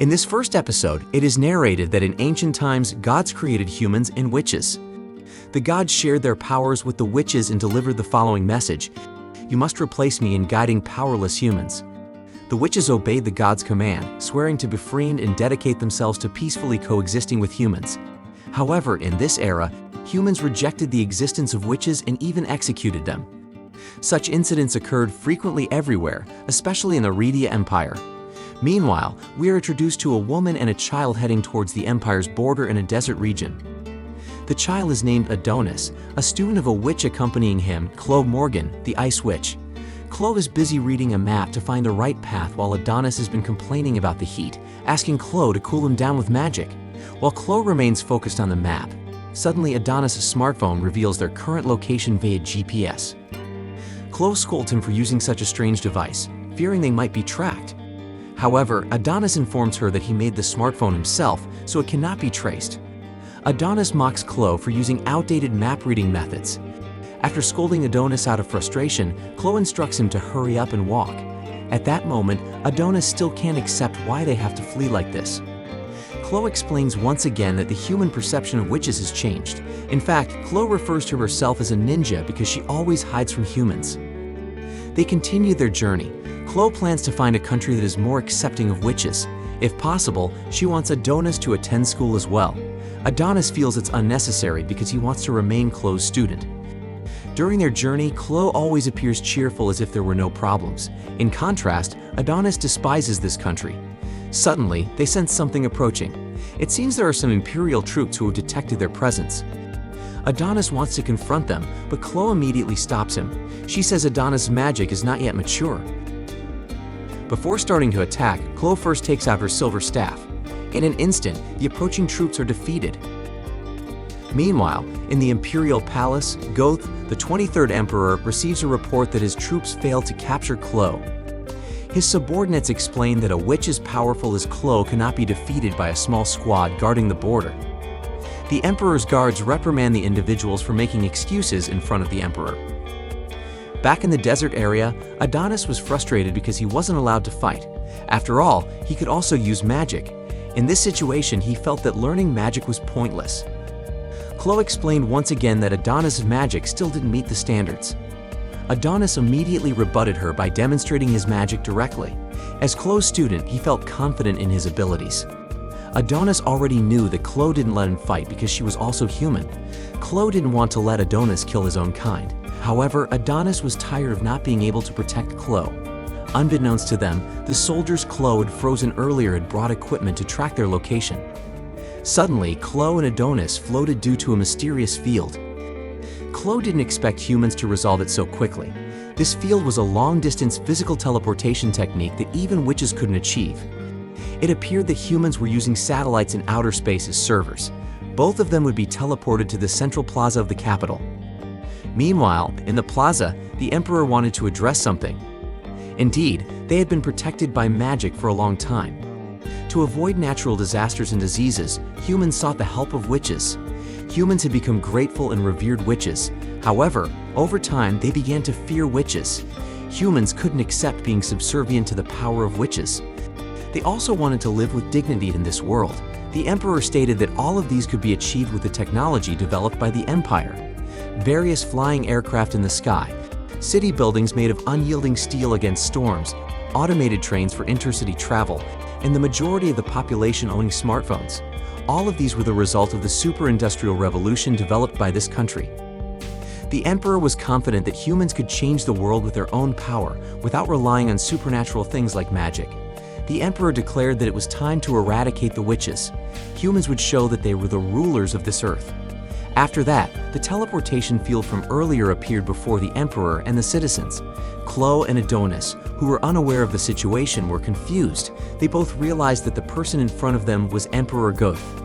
In this first episode, it is narrated that in ancient times, gods created humans and witches. The gods shared their powers with the witches and delivered the following message: "You must replace me in guiding powerless humans." The witches obeyed the gods' command, swearing to befriend and dedicate themselves to peacefully coexisting with humans. However, in this era, humans rejected the existence of witches and even executed them. Such incidents occurred frequently everywhere, especially in the Rhedia Empire. Meanwhile, we are introduced to a woman and a child heading towards the empire's border in a desert region. The child is named Adonis, a student of a witch accompanying him, Chloe Morgan, the Ice Witch. Chloe is busy reading a map to find the right path while Adonis has been complaining about the heat, asking Chloe to cool him down with magic. While Chloe remains focused on the map, suddenly Adonis' smartphone reveals their current location via GPS. Chloe scolds him for using such a strange device, fearing they might be tracked. However, Adonis informs her that he made the smartphone himself, so it cannot be traced. Adonis mocks Chloe for using outdated map-reading methods. After scolding Adonis out of frustration, Chloe instructs him to hurry up and walk. At that moment, Adonis still can't accept why they have to flee like this. Chloe explains once again that the human perception of witches has changed. In fact, Chloe refers to herself as a ninja because she always hides from humans. They continue their journey. Chloe plans to find a country that is more accepting of witches. If possible, she wants Adonis to attend school as well. Adonis feels it's unnecessary because he wants to remain Chloe's student. During their journey, Chloe always appears cheerful as if there were no problems. In contrast, Adonis despises this country. Suddenly, they sense something approaching. It seems there are some Imperial troops who have detected their presence. Adonis wants to confront them, but Chloe immediately stops him. She says Adonis' magic is not yet mature. Before starting to attack, Chloe first takes out her silver staff. In an instant, the approaching troops are defeated. Meanwhile, in the Imperial Palace, Goth, the 23rd Emperor, receives a report that his troops failed to capture Chloe. His subordinates explain that a witch as powerful as Chloe cannot be defeated by a small squad guarding the border. The Emperor's guards reprimand the individuals for making excuses in front of the Emperor. Back in the desert area, Adonis was frustrated because he wasn't allowed to fight. After all, he could also use magic. In this situation, he felt that learning magic was pointless. Chloe explained once again that Adonis' magic still didn't meet the standards. Adonis immediately rebutted her by demonstrating his magic directly. As Chloe's student, he felt confident in his abilities. Adonis already knew that Chloe didn't let him fight because she was also human. Chloe didn't want to let Adonis kill his own kind. However, Adonis was tired of not being able to protect Chloe. Unbeknownst to them, the soldiers Chloe had frozen earlier had brought equipment to track their location. Suddenly, Chloe and Adonis floated due to a mysterious field. Chloe didn't expect humans to resolve it so quickly. This field was a long-distance physical teleportation technique that even witches couldn't achieve. It appeared that humans were using satellites in outer space as servers. Both of them would be teleported to the central plaza of the capital. Meanwhile, in the plaza, the Emperor wanted to address something. Indeed, they had been protected by magic for a long time. To avoid natural disasters and diseases, humans sought the help of witches. Humans had become grateful and revered witches. However, over time, they began to fear witches. Humans couldn't accept being subservient to the power of witches. They also wanted to live with dignity in this world. The Emperor stated that all of these could be achieved with the technology developed by the Empire. Various flying aircraft in the sky, city buildings made of unyielding steel against storms, automated trains for intercity travel, and the majority of the population owning smartphones. All of these were the result of the super-industrial revolution developed by this country. The Emperor was confident that humans could change the world with their own power without relying on supernatural things like magic. The Emperor declared that it was time to eradicate the witches. Humans would show that they were the rulers of this earth. After that, the teleportation field from earlier appeared before the Emperor and the citizens. Chloe and Adonis, who were unaware of the situation, were confused. They both realized that the person in front of them was Emperor Goth.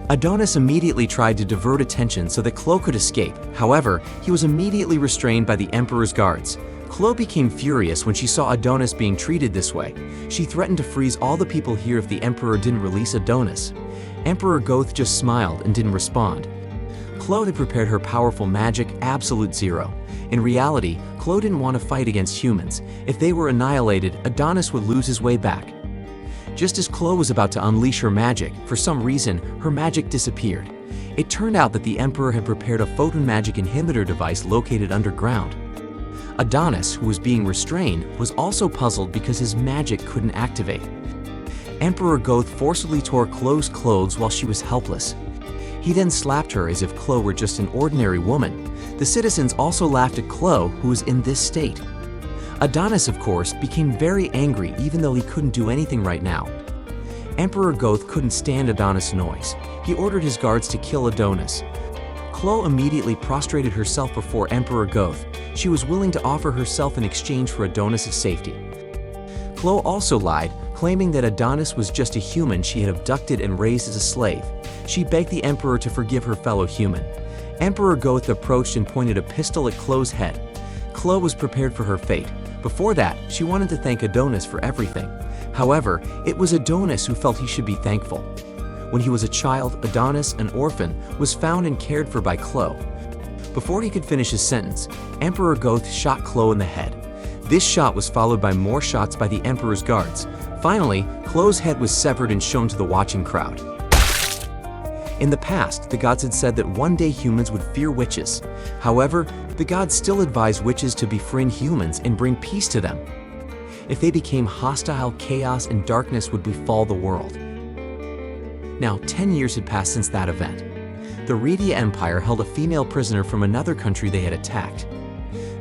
Adonis immediately tried to divert attention so that Chloe could escape. However, he was immediately restrained by the Emperor's guards. Chloe became furious when she saw Adonis being treated this way. She threatened to freeze all the people here if the Emperor didn't release Adonis. Emperor Goth just smiled and didn't respond. Chloe had prepared her powerful magic, Absolute Zero. In reality, Chloe didn't want to fight against humans. If they were annihilated, Adonis would lose his way back. Just as Chloe was about to unleash her magic, for some reason, her magic disappeared. It turned out that the Emperor had prepared a photon magic inhibitor device located underground. Adonis, who was being restrained, was also puzzled because his magic couldn't activate. Emperor Goth forcibly tore Chloe's clothes while she was helpless. He then slapped her as if Chloe were just an ordinary woman. The citizens also laughed at Chloe, who was in this state. Adonis, of course, became very angry even though he couldn't do anything right now. Emperor Goth couldn't stand Adonis' noise. He ordered his guards to kill Adonis. Chloe immediately prostrated herself before Emperor Goth. She was willing to offer herself in exchange for Adonis' safety. Chloe also lied, claiming that Adonis was just a human she had abducted and raised as a slave. She begged the Emperor to forgive her fellow human. Emperor Goth approached and pointed a pistol at Chloe's head. Chloe was prepared for her fate. Before that, she wanted to thank Adonis for everything. However, it was Adonis who felt he should be thankful. When he was a child, Adonis, an orphan, was found and cared for by Chloe. Before he could finish his sentence, Emperor Goth shot Chloe in the head. This shot was followed by more shots by the Emperor's guards. Finally, Chloe's head was severed and shown to the watching crowd. In the past, the gods had said that one day humans would fear witches. However, the gods still advised witches to befriend humans and bring peace to them. If they became hostile, chaos and darkness would befall the world. Now, 10 years had passed since that event. The Rhedia Empire held a female prisoner from another country they had attacked.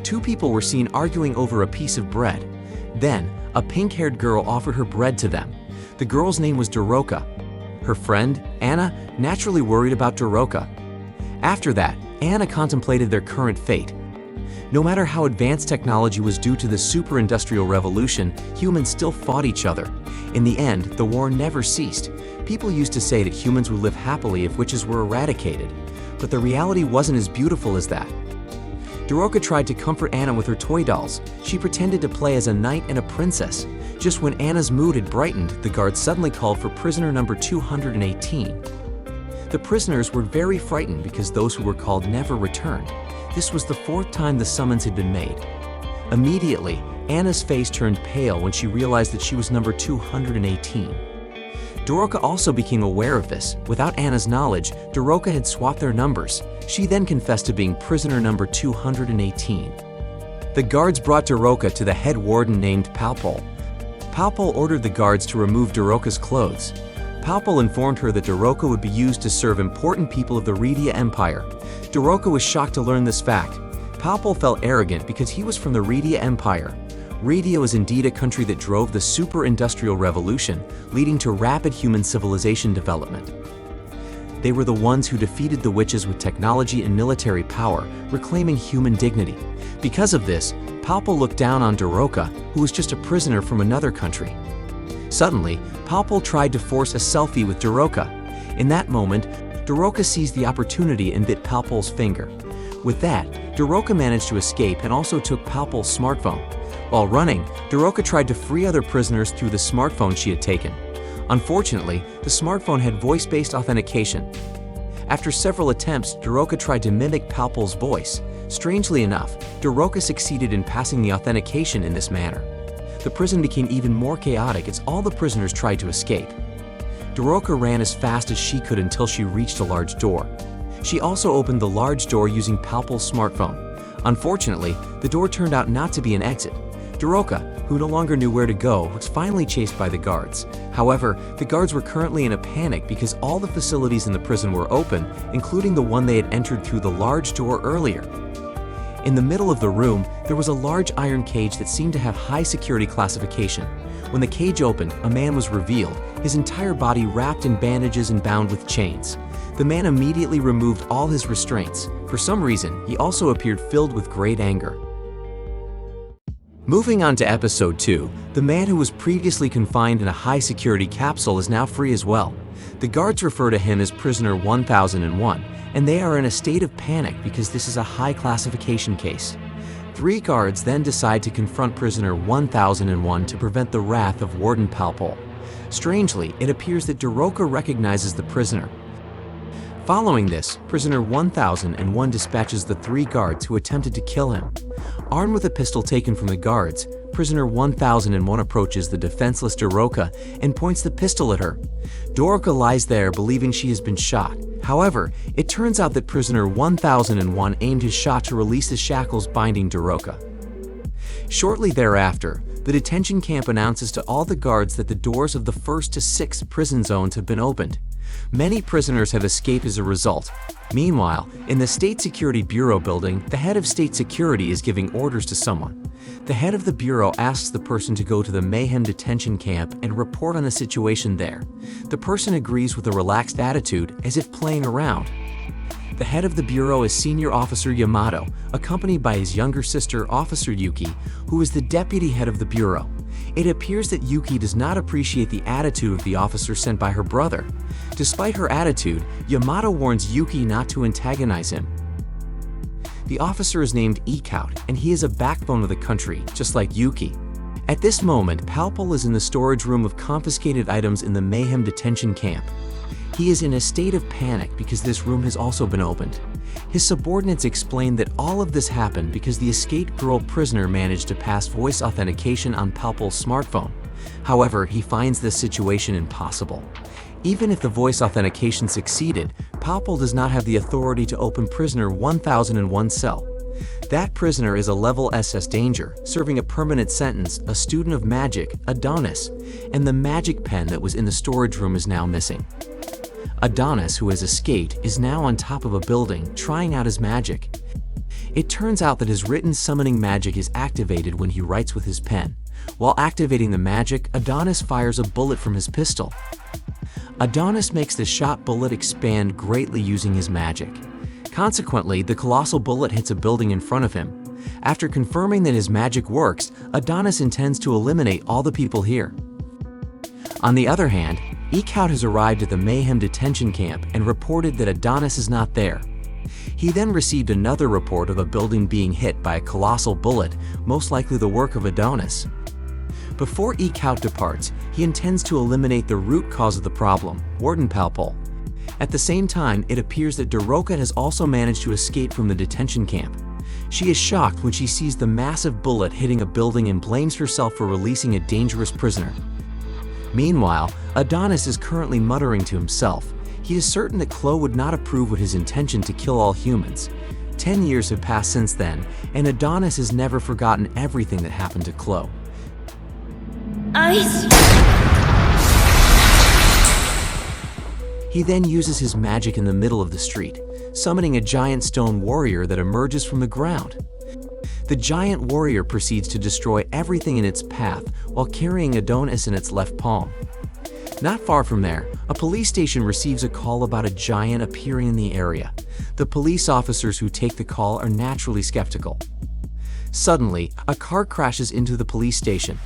Two people were seen arguing over a piece of bread. Then, a pink-haired girl offered her bread to them. The girl's name was Doroka. Her friend, Anna, naturally worried about Doroka. After that, Anna contemplated their current fate. No matter how advanced technology was due to the super-industrial revolution, humans still fought each other. In the end, the war never ceased. People used to say that humans would live happily if witches were eradicated. But the reality wasn't as beautiful as that. Doroka tried to comfort Anna with her toy dolls. She pretended to play as a knight and a princess. Just when Anna's mood had brightened, the guards suddenly called for prisoner number 218. The prisoners were very frightened because those who were called never returned. This was the fourth time the summons had been made. Immediately, Anna's face turned pale when she realized that she was number 218. Doroka also became aware of this. Without Anna's knowledge, Doroka had swapped their numbers. She then confessed to being prisoner number 218. The guards brought Doroka to the head warden named Palpol. Palpol ordered the guards to remove Doroka's clothes. Palpol informed her that Doroka would be used to serve important people of the Rhedia Empire. Doroka was shocked to learn this fact. Palpol felt arrogant because he was from the Rhedia Empire. Rhedia was indeed a country that drove the super-industrial revolution, leading to rapid human civilization development. They were the ones who defeated the witches with technology and military power, reclaiming human dignity. Because of this, Palpol looked down on Doroka, who was just a prisoner from another country. Suddenly, Palpol tried to force a selfie with Doroka. In that moment, Doroka seized the opportunity and bit Palpol's finger. With that, Doroka managed to escape and also took Palpol's smartphone. While running, Doroka tried to free other prisoners through the smartphone she had taken. Unfortunately, the smartphone had voice-based authentication. After several attempts, Doroka tried to mimic Palpol's voice. Strangely enough, Doroka succeeded in passing the authentication in this manner. The prison became even more chaotic as all the prisoners tried to escape. Doroka ran as fast as she could until she reached a large door. She also opened the large door using Palpol's smartphone. Unfortunately, the door turned out not to be an exit. Doroka, who no longer knew where to go, was finally chased by the guards. However, the guards were currently in a panic because all the facilities in the prison were open, including the one they had entered through the large door earlier. In the middle of the room, there was a large iron cage that seemed to have high security classification. When the cage opened, a man was revealed, his entire body wrapped in bandages and bound with chains. The man immediately removed all his restraints. For some reason, he also appeared filled with great anger. Moving on to episode 2, the man who was previously confined in a high-security capsule is now free as well. The guards refer to him as prisoner 1001, and they are in a state of panic because this is a high classification case. 3 guards then decide to confront prisoner 1001 to prevent the wrath of Warden Palpol. Strangely, it appears that Doroka recognizes the prisoner. Following this, prisoner 1001 dispatches the 3 guards who attempted to kill him. Armed with a pistol taken from the guards, prisoner 1001 approaches the defenseless Doroka and points the pistol at her. Doroka lies there believing she has been shot. However, it turns out that prisoner 1001 aimed his shot to release the shackles binding Doroka. Shortly thereafter, the detention camp announces to all the guards that the doors of the 1st to 6th prison zones have been opened. Many prisoners have escaped as a result. Meanwhile, in the State Security Bureau building, the head of state security is giving orders to someone. The head of the bureau asks the person to go to the Mayhem detention camp and report on the situation there. The person agrees with a relaxed attitude, as if playing around. The head of the bureau is Senior Officer Yamato, accompanied by his younger sister, Officer Yuki, who is the deputy head of the bureau. It appears that Yuki does not appreciate the attitude of the officer sent by her brother. Despite her attitude, Yamato warns Yuki not to antagonize him. The officer is named Ikout, and he is a backbone of the country, just like Yuki. At this moment, Palpal is in the storage room of confiscated items in the Mayhem detention camp. He is in a state of panic because this room has also been opened. His subordinates explain that all of this happened because the escaped girl prisoner managed to pass voice authentication on Palpal's smartphone. However, he finds this situation impossible. Even if the voice authentication succeeded, Palpal does not have the authority to open prisoner 1001's cell. That prisoner is a level SS danger, serving a permanent sentence, a student of magic, Adonis, and the magic pen that was in the storage room is now missing. Adonis, who has escaped, is now on top of a building, trying out his magic. It turns out that his written summoning magic is activated when he writes with his pen. While activating the magic, Adonis fires a bullet from his pistol. Adonis makes the shot bullet expand greatly using his magic. Consequently, the colossal bullet hits a building in front of him. After confirming that his magic works, Adonis intends to eliminate all the people here. On the other hand, Ikout has arrived at the Mayhem detention camp and reported that Adonis is not there. He then received another report of a building being hit by a colossal bullet, most likely the work of Adonis. Before Ikout departs, he intends to eliminate the root cause of the problem, Warden Palpal. At the same time, it appears that Doroka has also managed to escape from the detention camp. She is shocked when she sees the massive bullet hitting a building and blames herself for releasing a dangerous prisoner. Meanwhile, Adonis is currently muttering to himself. He is certain that Chloe would not approve of his intention to kill all humans. 10 years have passed since then, and Adonis has never forgotten everything that happened to Chloe. He then uses his magic in the middle of the street, summoning a giant stone warrior that emerges from the ground. The giant warrior proceeds to destroy everything in its path while carrying Adonis in its left palm. Not far from there, a police station receives a call about a giant appearing in the area. The police officers who take the call are naturally skeptical. Suddenly, a car crashes into the police station.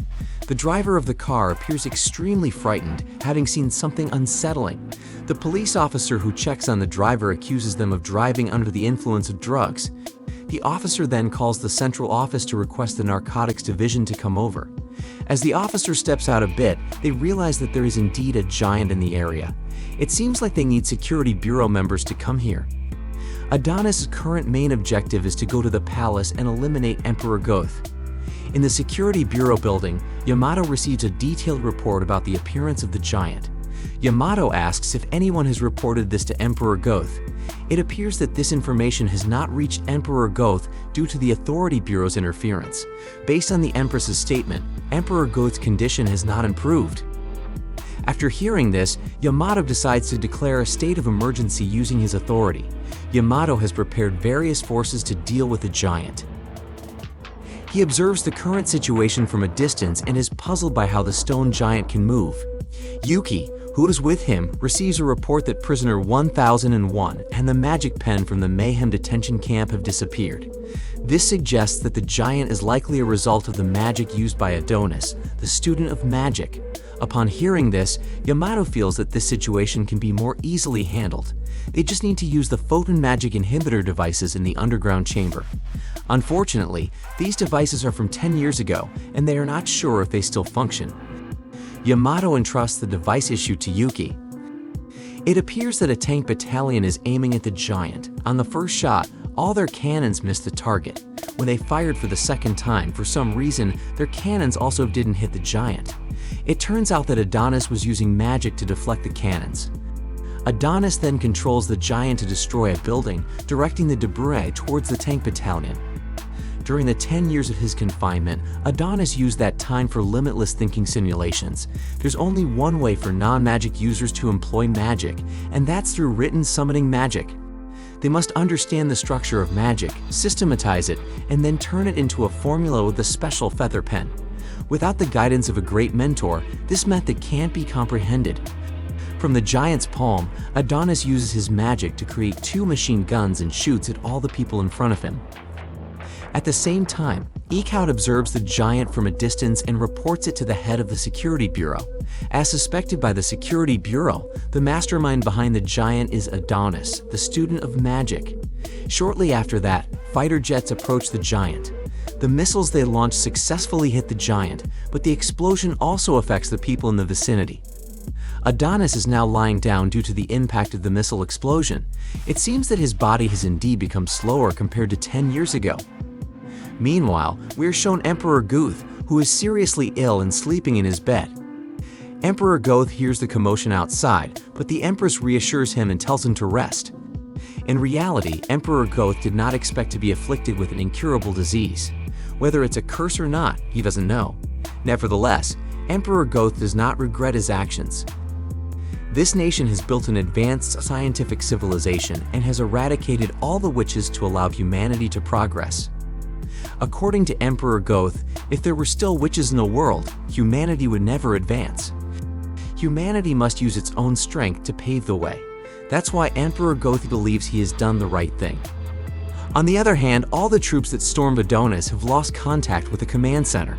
The driver of the car appears extremely frightened, having seen something unsettling. The police officer who checks on the driver accuses them of driving under the influence of drugs. The officer then calls the central office to request the narcotics division to come over. As the officer steps out a bit, they realize that there is indeed a giant in the area. It seems like they need security bureau members to come here. Adonis' current main objective is to go to the palace and eliminate Emperor Goth. In the security bureau building, Yamato receives a detailed report about the appearance of the giant. Yamato asks if anyone has reported this to Emperor Goth. It appears that this information has not reached Emperor Goth due to the Authority Bureau's interference. Based on the Empress's statement, Emperor Goth's condition has not improved. After hearing this, Yamato decides to declare a state of emergency using his authority. Yamato has prepared various forces to deal with the giant. He observes the current situation from a distance and is puzzled by how the stone giant can move. Yuki, who is with him, receives a report that prisoner 1001 and the magic pen from the Mayhem detention camp have disappeared. This suggests that the giant is likely a result of the magic used by Adonis, the student of magic. Upon hearing this, Yamato feels that this situation can be more easily handled. They just need to use the photon magic inhibitor devices in the underground chamber. Unfortunately, these devices are from 10 years ago, and they are not sure if they still function. Yamato entrusts the device issue to Yuki. It appears that a tank battalion is aiming at the giant. On the first shot, all their cannons miss the target. When they fired for the second time, for some reason, their cannons also didn't hit the giant. It turns out that Adonis was using magic to deflect the cannons. Adonis then controls the giant to destroy a building, directing the debris towards the tank battalion. During the 10 years of his confinement, Adonis used that time for limitless thinking simulations. There's only one way for non-magic users to employ magic, and that's through written summoning magic. They must understand the structure of magic, systematize it, and then turn it into a formula with a special feather pen. Without the guidance of a great mentor, this method can't be comprehended. From the giant's palm, Adonis uses his magic to create 2 machine guns and shoots at all the people in front of him. At the same time, Eekhout observes the giant from a distance and reports it to the head of the Security Bureau. As suspected by the Security Bureau, the mastermind behind the giant is Adonis, the student of magic. Shortly after that, fighter jets approach the giant. The missiles they launch successfully hit the giant, but the explosion also affects the people in the vicinity. Adonis is now lying down due to the impact of the missile explosion. It seems that his body has indeed become slower compared to 10 years ago. Meanwhile, we are shown Emperor Guth, who is seriously ill and sleeping in his bed. Emperor Goth hears the commotion outside, but the Empress reassures him and tells him to rest. In reality, Emperor Goth did not expect to be afflicted with an incurable disease. Whether it's a curse or not, he doesn't know. Nevertheless, Emperor Goth does not regret his actions. This nation has built an advanced scientific civilization and has eradicated all the witches to allow humanity to progress. According to Emperor Goth, if there were still witches in the world, humanity would never advance. Humanity must use its own strength to pave the way. That's why Emperor Goth believes he has done the right thing. On the other hand, all the troops that stormed Adonis have lost contact with the command center.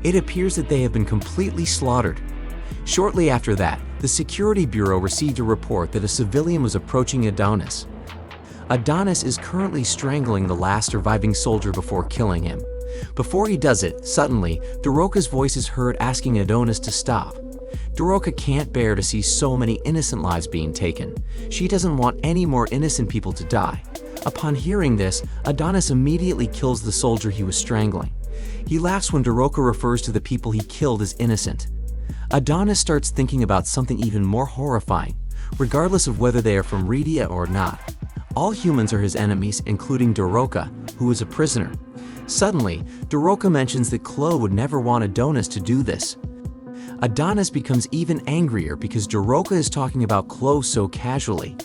It appears that they have been completely slaughtered. Shortly after that, the Security Bureau received a report that a civilian was approaching Adonis. Adonis is currently strangling the last surviving soldier before killing him. Before he does it, suddenly, Daroka's voice is heard asking Adonis to stop. Daroka can't bear to see so many innocent lives being taken. She doesn't want any more innocent people to die. Upon hearing this, Adonis immediately kills the soldier he was strangling. He laughs when Daroka refers to the people he killed as innocent. Adonis starts thinking about something even more horrifying, regardless of whether they are from Rhedia or not. All humans are his enemies, including Daroka, who is a prisoner. Suddenly, Daroka mentions that Chloe would never want Adonis to do this. Adonis becomes even angrier because Daroka is talking about Chloe so casually.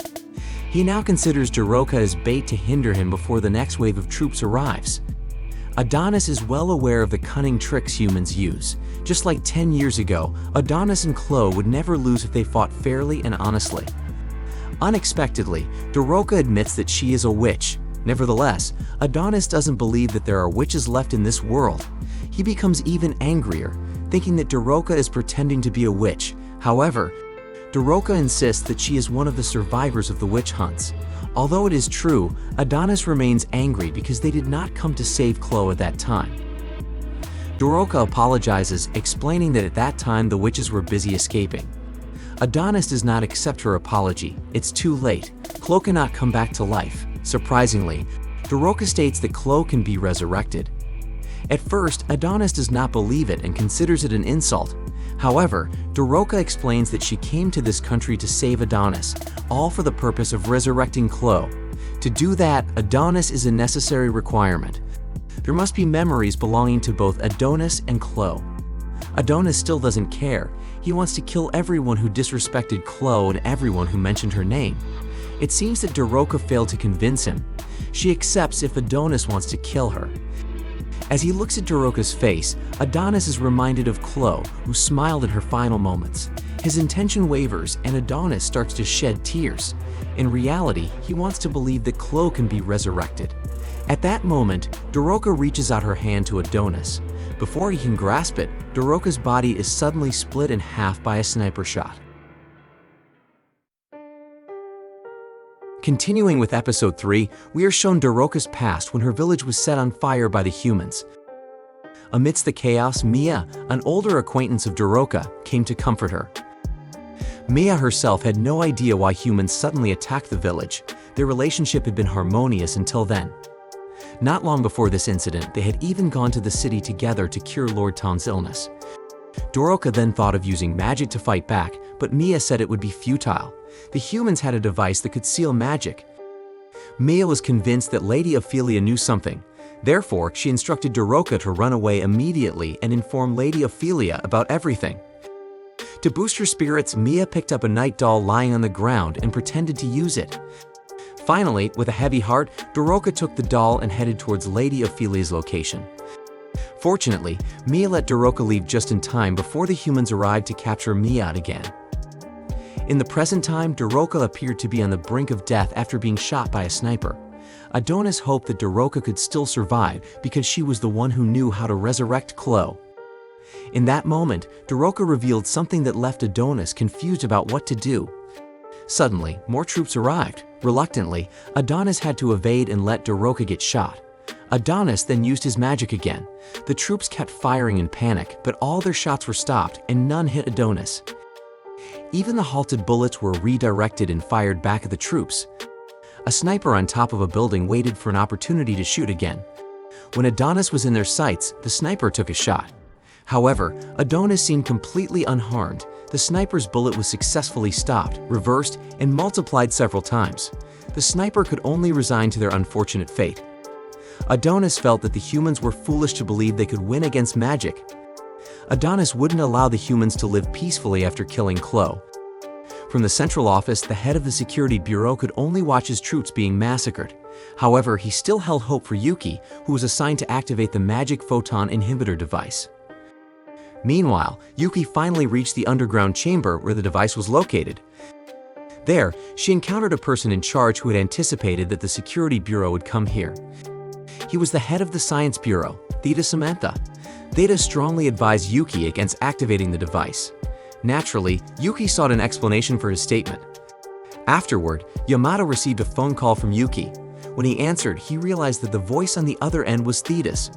He now considers Daroka as bait to hinder him before the next wave of troops arrives. Adonis is well aware of the cunning tricks humans use. Just like 10 years ago, Adonis and Chloe would never lose if they fought fairly and honestly. Unexpectedly, Daroka admits that she is a witch. Nevertheless, Adonis doesn't believe that there are witches left in this world. He becomes even angrier, thinking that Daroka is pretending to be a witch. However, Daroka insists that she is one of the survivors of the witch hunts. Although it is true, Adonis remains angry because they did not come to save Chloe at that time. Daroka apologizes, explaining that at that time the witches were busy escaping. Adonis does not accept her apology. It's too late. Chloe cannot come back to life. Surprisingly, Daroka states that Chloe can be resurrected. At first, Adonis does not believe it and considers it an insult. However, Daroka explains that she came to this country to save Adonis, all for the purpose of resurrecting Chloe. To do that, Adonis is a necessary requirement. There must be memories belonging to both Adonis and Chloe. Adonis still doesn't care. He wants to kill everyone who disrespected Chloe and everyone who mentioned her name. It seems that Daroka failed to convince him. She accepts if Adonis wants to kill her. As he looks at Daroka's face, Adonis is reminded of Chloe, who smiled in her final moments. His intention wavers and Adonis starts to shed tears. In reality, he wants to believe that Chloe can be resurrected. At that moment, Daroka reaches out her hand to Adonis. Before he can grasp it, Daroka's body is suddenly split in half by a sniper shot. Continuing with episode 3, we are shown Daroka's past when her village was set on fire by the humans. Amidst the chaos, Mia, an older acquaintance of Daroka, came to comfort her. Mia herself had no idea why humans suddenly attacked the village. Their relationship had been harmonious until then. Not long before this incident, they had even gone to the city together to cure Lord Ton's illness. Doroka then thought of using magic to fight back, but Mia said it would be futile. The humans had a device that could seal magic. Mia was convinced that Lady Ophelia knew something. Therefore, she instructed Doroka to run away immediately and inform Lady Ophelia about everything. To boost her spirits, Mia picked up a night doll lying on the ground and pretended to use it. Finally, with a heavy heart, Doroka took the doll and headed towards Lady Ophelia's location. Fortunately, Mia let Doroka leave just in time before the humans arrived to capture Mia again. In the present time, Doroka appeared to be on the brink of death after being shot by a sniper. Adonis hoped that Doroka could still survive because she was the one who knew how to resurrect Chloe. In that moment, Doroka revealed something that left Adonis confused about what to do. Suddenly, more troops arrived. Reluctantly, Adonis had to evade and let Doroka get shot. Adonis then used his magic again. The troops kept firing in panic, but all their shots were stopped and none hit Adonis. Even the halted bullets were redirected and fired back at the troops. A sniper on top of a building waited for an opportunity to shoot again. When Adonis was in their sights, the sniper took a shot. However, Adonis seemed completely unharmed. The sniper's bullet was successfully stopped, reversed, and multiplied several times. The sniper could only resign to their unfortunate fate. Adonis felt that the humans were foolish to believe they could win against magic. Adonis wouldn't allow the humans to live peacefully after killing Chloe. From the central office, the head of the security bureau could only watch his troops being massacred. However, he still held hope for Yuki, who was assigned to activate the magic photon inhibitor device. Meanwhile, Yuki finally reached the underground chamber where the device was located. There, she encountered a person in charge who had anticipated that the security bureau would come here. He was the head of the science bureau, Theta Samantha. Theta strongly advised Yuki against activating the device. Naturally, Yuki sought an explanation for his statement. Afterward, Yamato received a phone call from Yuki. When he answered, he realized that the voice on the other end was Thetis.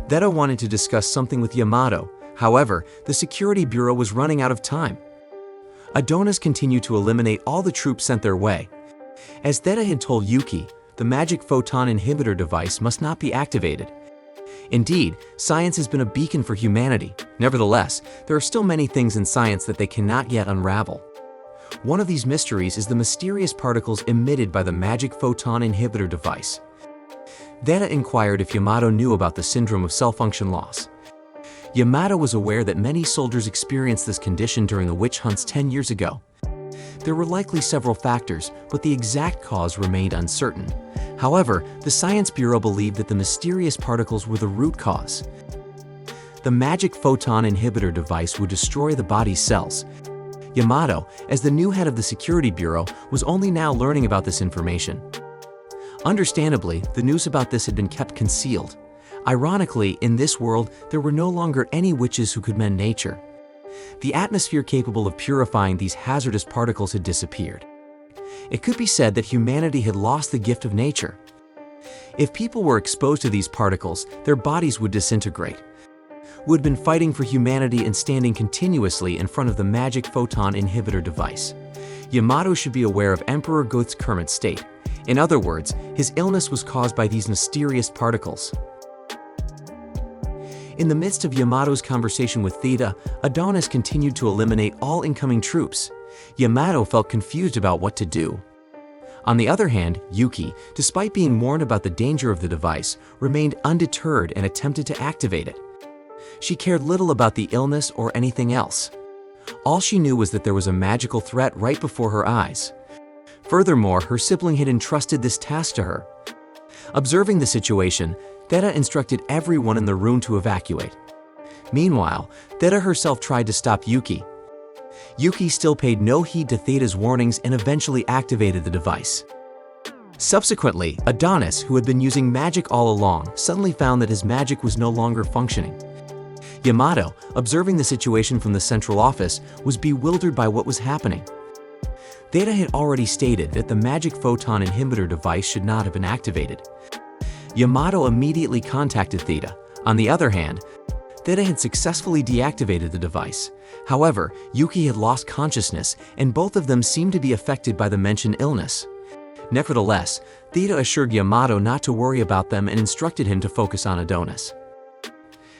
Theta wanted to discuss something with Yamato. However, the security bureau was running out of time. Adonis continued to eliminate all the troops sent their way. As Theta had told Yuki, the magic photon inhibitor device must not be activated. Indeed, science has been a beacon for humanity. Nevertheless, there are still many things in science that they cannot yet unravel. One of these mysteries is the mysterious particles emitted by the magic photon inhibitor device. Theta inquired if Yamato knew about the syndrome of cell function loss. Yamato was aware that many soldiers experienced this condition during the witch hunts 10 years ago. There were likely several factors, but the exact cause remained uncertain. However, the Science Bureau believed that the mysterious particles were the root cause. The magic photon inhibitor device would destroy the body's cells. Yamato, as the new head of the Security Bureau, was only now learning about this information. Understandably, the news about this had been kept concealed. Ironically, in this world, there were no longer any witches who could mend nature. The atmosphere capable of purifying these hazardous particles had disappeared. It could be said that humanity had lost the gift of nature. If people were exposed to these particles, their bodies would disintegrate. We had been fighting for humanity and standing continuously in front of the magic photon inhibitor device. Yamato should be aware of Emperor Goth's current state. In other words, his illness was caused by these mysterious particles. In the midst of Yamato's conversation with Theta, Adonis continued to eliminate all incoming troops. Yamato felt confused about what to do. On the other hand, Yuki, despite being warned about the danger of the device, remained undeterred and attempted to activate it. She cared little about the illness or anything else. All she knew was that there was a magical threat right before her eyes. Furthermore, her sibling had entrusted this task to her. Observing the situation, Theta instructed everyone in the room to evacuate. Meanwhile, Theta herself tried to stop Yuki. Yuki still paid no heed to Theta's warnings and eventually activated the device. Subsequently, Adonis, who had been using magic all along, suddenly found that his magic was no longer functioning. Yamato, observing the situation from the central office, was bewildered by what was happening. Theta had already stated that the magic photon inhibitor device should not have been activated. Yamato immediately contacted Theta. On the other hand, Theta had successfully deactivated the device. However, Yuki had lost consciousness, and both of them seemed to be affected by the mentioned illness. Nevertheless, Theta assured Yamato not to worry about them and instructed him to focus on Adonis.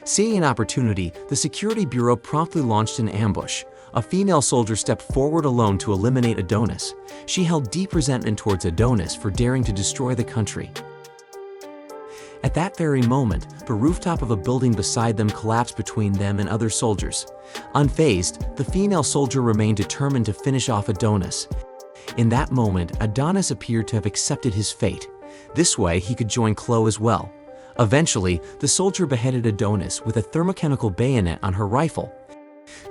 Seeing an opportunity, the Security Bureau promptly launched an ambush. A female soldier stepped forward alone to eliminate Adonis. She held deep resentment towards Adonis for daring to destroy the country. At that very moment, the rooftop of a building beside them collapsed between them and other soldiers. Unfazed, the female soldier remained determined to finish off Adonis. In that moment, Adonis appeared to have accepted his fate. This way, he could join Chloe as well. Eventually, the soldier beheaded Adonis with a thermochemical bayonet on her rifle.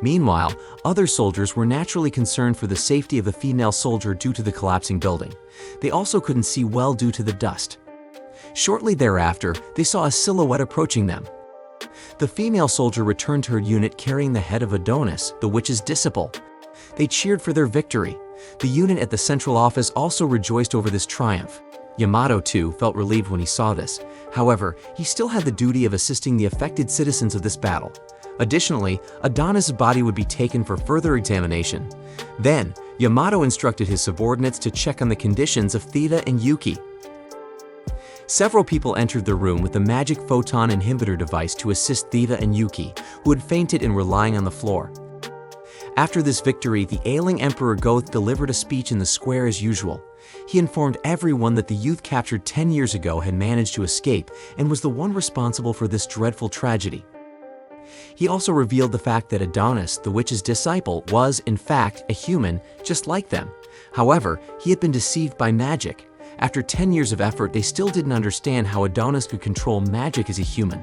Meanwhile, other soldiers were naturally concerned for the safety of the female soldier due to the collapsing building. They also couldn't see well due to the dust. Shortly thereafter, they saw a silhouette approaching them. The female soldier returned to her unit carrying the head of Adonis, the witch's disciple. They cheered for their victory. The unit at the central office also rejoiced over this triumph. Yamato, too, felt relieved when he saw this. However, he still had the duty of assisting the affected citizens of this battle. Additionally, Adonis' body would be taken for further examination. Then, Yamato instructed his subordinates to check on the conditions of Theta and Yuki. Several people entered the room with the magic photon inhibitor device to assist Theta and Yuki, who had fainted and were lying on the floor. After this victory, the ailing Emperor Goth delivered a speech in the square as usual. He informed everyone that the youth captured 10 years ago had managed to escape and was the one responsible for this dreadful tragedy. He also revealed the fact that Adonis, the witch's disciple, was, in fact, a human, just like them. However, he had been deceived by magic. After 10 years of effort, they still didn't understand how Adonis could control magic as a human.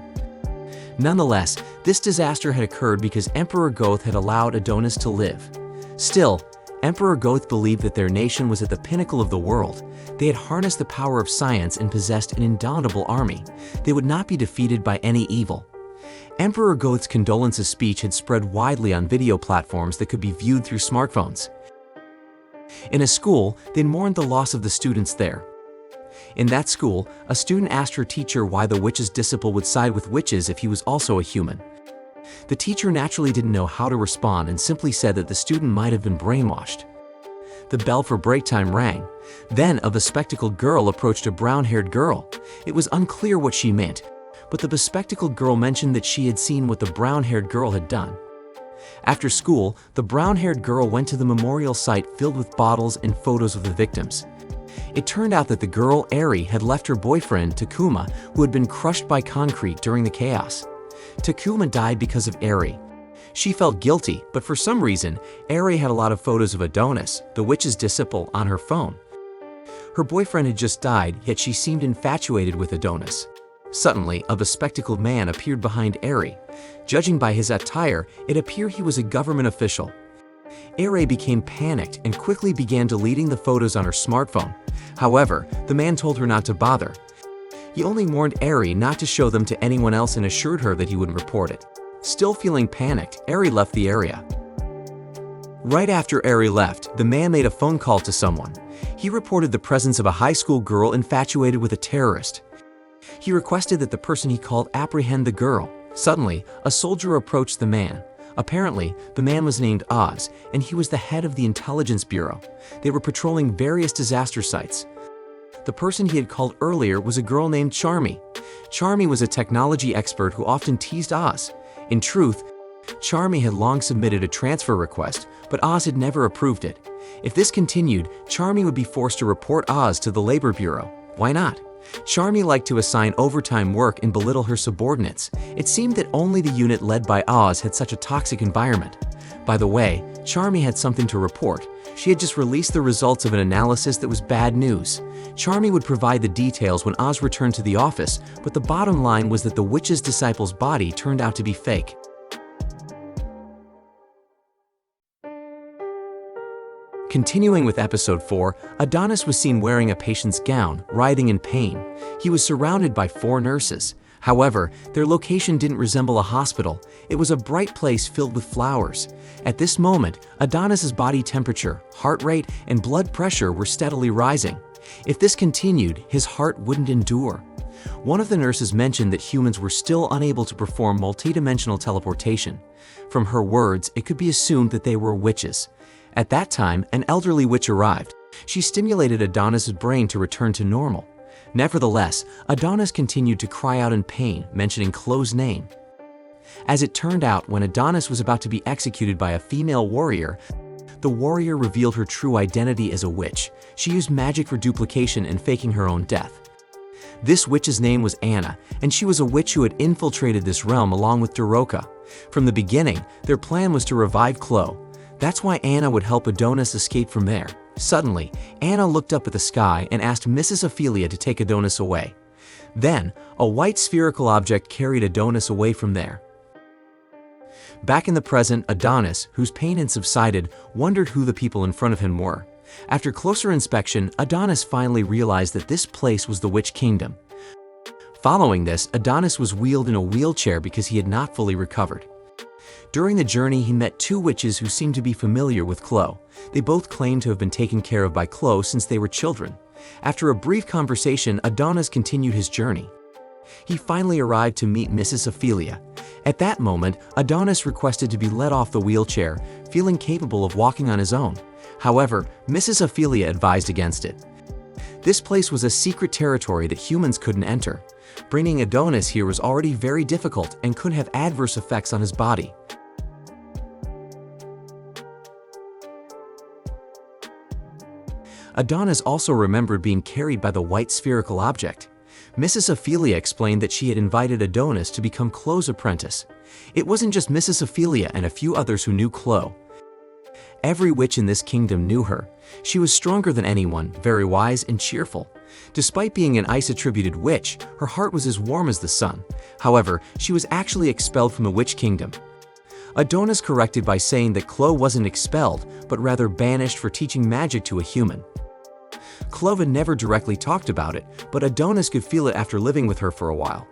Nonetheless, this disaster had occurred because Emperor Goth had allowed Adonis to live. Still, Emperor Goth believed that their nation was at the pinnacle of the world. They had harnessed the power of science and possessed an indomitable army. They would not be defeated by any evil. Emperor Goth's condolences speech had spread widely on video platforms that could be viewed through smartphones. In a school, they mourned the loss of the students there. In that school, a student asked her teacher why the witch's disciple would side with witches if he was also a human. The teacher naturally didn't know how to respond and simply said that the student might have been brainwashed. The bell for break time rang. Then a bespectacled girl approached a brown-haired girl. It was unclear what she meant, but the bespectacled girl mentioned that she had seen what the brown-haired girl had done. After school, the brown-haired girl went to the memorial site filled with bottles and photos of the victims. It turned out that the girl, Eri, had left her boyfriend, Takuma, who had been crushed by concrete during the chaos. Takuma died because of Eri. She felt guilty, but for some reason, Eri had a lot of photos of Adonis, the witch's disciple, on her phone. Her boyfriend had just died, yet she seemed infatuated with Adonis. Suddenly, a bespectacled man appeared behind Eri. Judging by his attire, it appeared he was a government official. Eri became panicked and quickly began deleting the photos on her smartphone. However, the man told her not to bother. He only warned Eri not to show them to anyone else and assured her that he wouldn't report it. Still feeling panicked, Eri left the area. Right after Eri left, the man made a phone call to someone. He reported the presence of a high school girl infatuated with a terrorist. He requested that the person he called apprehend the girl. Suddenly, a soldier approached the man. Apparently, the man was named Oz, and he was the head of the Intelligence Bureau. They were patrolling various disaster sites. The person he had called earlier was a girl named Charmy. Charmy was a technology expert who often teased Oz. In truth, Charmy had long submitted a transfer request, but Oz had never approved it. If this continued, Charmy would be forced to report Oz to the Labor Bureau. Why not? Charmy liked to assign overtime work and belittle her subordinates. It seemed that only the unit led by Oz had such a toxic environment. By the way, Charmy had something to report. She had just released the results of an analysis that was bad news. Charmy would provide the details when Oz returned to the office, but the bottom line was that the witch's disciple's body turned out to be fake. Continuing with episode 4, Adonis was seen wearing a patient's gown, writhing in pain. He was surrounded by 4 nurses. However, their location didn't resemble a hospital. It was a bright place filled with flowers. At this moment, Adonis's body temperature, heart rate, and blood pressure were steadily rising. If this continued, his heart wouldn't endure. One of the nurses mentioned that humans were still unable to perform multidimensional teleportation. From her words, it could be assumed that they were witches. At that time, an elderly witch arrived. She stimulated Adonis's brain to return to normal. Nevertheless, Adonis continued to cry out in pain, mentioning Chloe's name. As it turned out, when Adonis was about to be executed by a female warrior, the warrior revealed her true identity as a witch. She used magic for duplication and faking her own death. This witch's name was Anna, and she was a witch who had infiltrated this realm along with Doroka. From the beginning, their plan was to revive Chloe. That's why Anna would help Adonis escape from there. Suddenly, Anna looked up at the sky and asked Mrs. Ophelia to take Adonis away. Then, a white spherical object carried Adonis away from there. Back in the present, Adonis, whose pain had subsided, wondered who the people in front of him were. After closer inspection, Adonis finally realized that this place was the Witch Kingdom. Following this, Adonis was wheeled in a wheelchair because he had not fully recovered. During the journey, he met two witches who seemed to be familiar with Chloe. They both claimed to have been taken care of by Chloe since they were children. After a brief conversation, Adonis continued his journey. He finally arrived to meet Mrs. Ophelia. At that moment, Adonis requested to be let off the wheelchair, feeling capable of walking on his own. However, Mrs. Ophelia advised against it. This place was a secret territory that humans couldn't enter. Bringing Adonis here was already very difficult and could have adverse effects on his body. Adonis also remembered being carried by the white spherical object. Mrs. Ophelia explained that she had invited Adonis to become Chloe's apprentice. It wasn't just Mrs. Ophelia and a few others who knew Chloe. Every witch in this kingdom knew her. She was stronger than anyone, very wise and cheerful. Despite being an ice-attributed witch, her heart was as warm as the sun. However, she was actually expelled from the Witch Kingdom. Adonis corrected by saying that Chloe wasn't expelled, but rather banished for teaching magic to a human. Chloe had never directly talked about it, but Adonis could feel it after living with her for a while.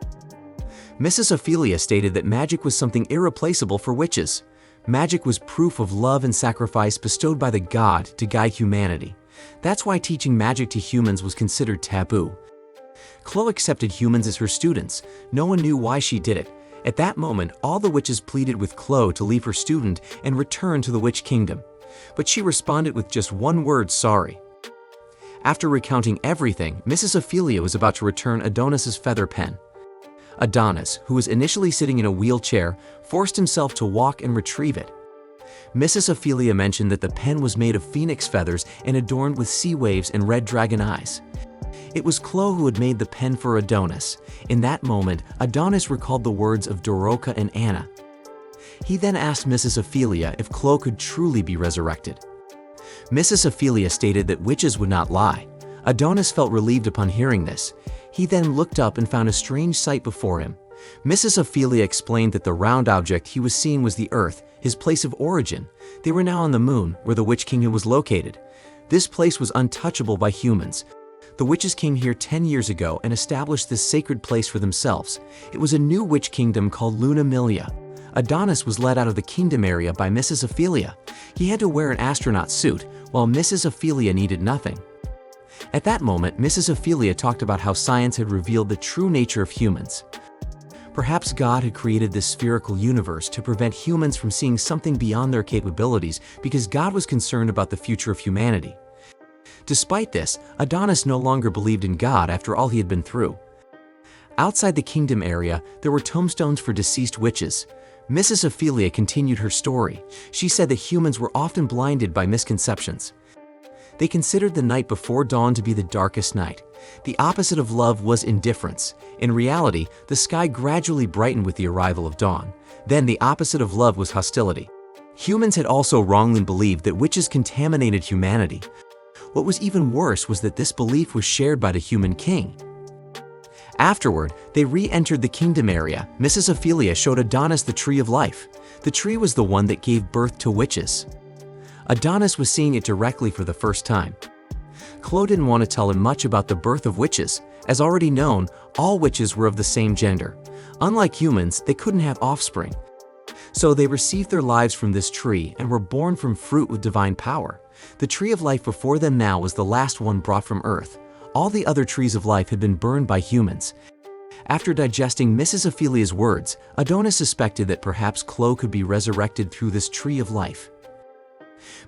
Mrs. Ophelia stated that magic was something irreplaceable for witches. Magic was proof of love and sacrifice bestowed by the god to guide humanity. That's why teaching magic to humans was considered taboo. Chloe accepted humans as her students. No one knew why she did it. At that moment, all the witches pleaded with Chloe to leave her student and return to the Witch Kingdom. But she responded with just one word, sorry. After recounting everything, Mrs. Ophelia was about to return Adonis's feather pen. Adonis, who was initially sitting in a wheelchair, forced himself to walk and retrieve it. Mrs. Ophelia mentioned that the pen was made of phoenix feathers and adorned with sea waves and red dragon eyes. It was Chloe who had made the pen for Adonis. In that moment, Adonis recalled the words of Doroka and Anna. He then asked Mrs. Ophelia if Chloe could truly be resurrected. Mrs. Ophelia stated that witches would not lie. Adonis felt relieved upon hearing this. He then looked up and found a strange sight before him. Mrs. Ophelia explained that the round object he was seeing was the Earth, his place of origin. They were now on the moon, where the Witch Kingdom was located. This place was untouchable by humans. The witches came here 10 years ago and established this sacred place for themselves. It was a new witch kingdom called Luna Milia. Adonis was led out of the kingdom area by Mrs. Ophelia. He had to wear an astronaut suit, while Mrs. Ophelia needed nothing. At that moment, Mrs. Ophelia talked about how science had revealed the true nature of humans. Perhaps God had created this spherical universe to prevent humans from seeing something beyond their capabilities because God was concerned about the future of humanity. Despite this, Adonis no longer believed in God after all he had been through. Outside the kingdom area, there were tombstones for deceased witches. Mrs. Ophelia continued her story. She said that humans were often blinded by misconceptions. They considered the night before dawn to be the darkest night. The opposite of love was indifference. In reality, the sky gradually brightened with the arrival of dawn. Then the opposite of love was hostility. Humans had also wrongly believed that witches contaminated humanity. What was even worse was that this belief was shared by the human king. Afterward, they re-entered the kingdom area. Mrs. Ophelia showed Adonis the tree of life. The tree was the one that gave birth to witches. Adonis was seeing it directly for the first time. Chloe didn't want to tell him much about the birth of witches. As already known, all witches were of the same gender. Unlike humans, they couldn't have offspring. So they received their lives from this tree and were born from fruit with divine power. The tree of life before them now was the last one brought from earth. All the other trees of life had been burned by humans. After digesting Mrs. Ophelia's words, Adonis suspected that perhaps Chloe could be resurrected through this tree of life.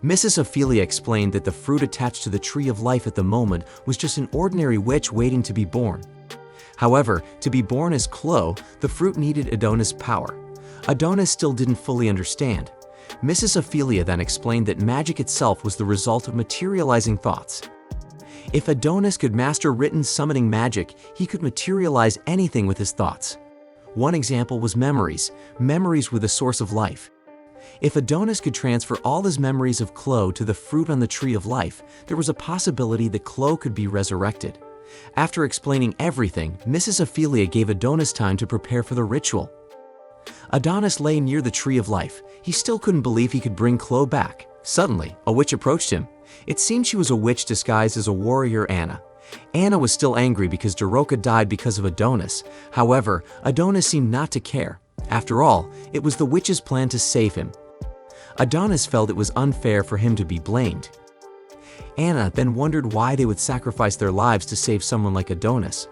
Mrs. Ophelia explained that the fruit attached to the tree of life at the moment was just an ordinary witch waiting to be born. However, to be born as Chloe, the fruit needed Adonis' power. Adonis still didn't fully understand. Mrs. Ophelia then explained that magic itself was the result of materializing thoughts. If Adonis could master written summoning magic, he could materialize anything with his thoughts. One example was memories. Memories were the source of life. If Adonis could transfer all his memories of Chloe to the fruit on the tree of life, there was a possibility that Chloe could be resurrected. After explaining everything, Mrs. Ophelia gave Adonis time to prepare for the ritual. Adonis lay near the tree of life. He still couldn't believe he could bring Chloe back. Suddenly, a witch approached him. It seemed she was a witch disguised as a warrior, Anna. Anna was still angry because Doroka died because of Adonis. However, Adonis seemed not to care. After all, it was the witch's plan to save him. Adonis felt it was unfair for him to be blamed. Anna then wondered why they would sacrifice their lives to save someone like Adonis.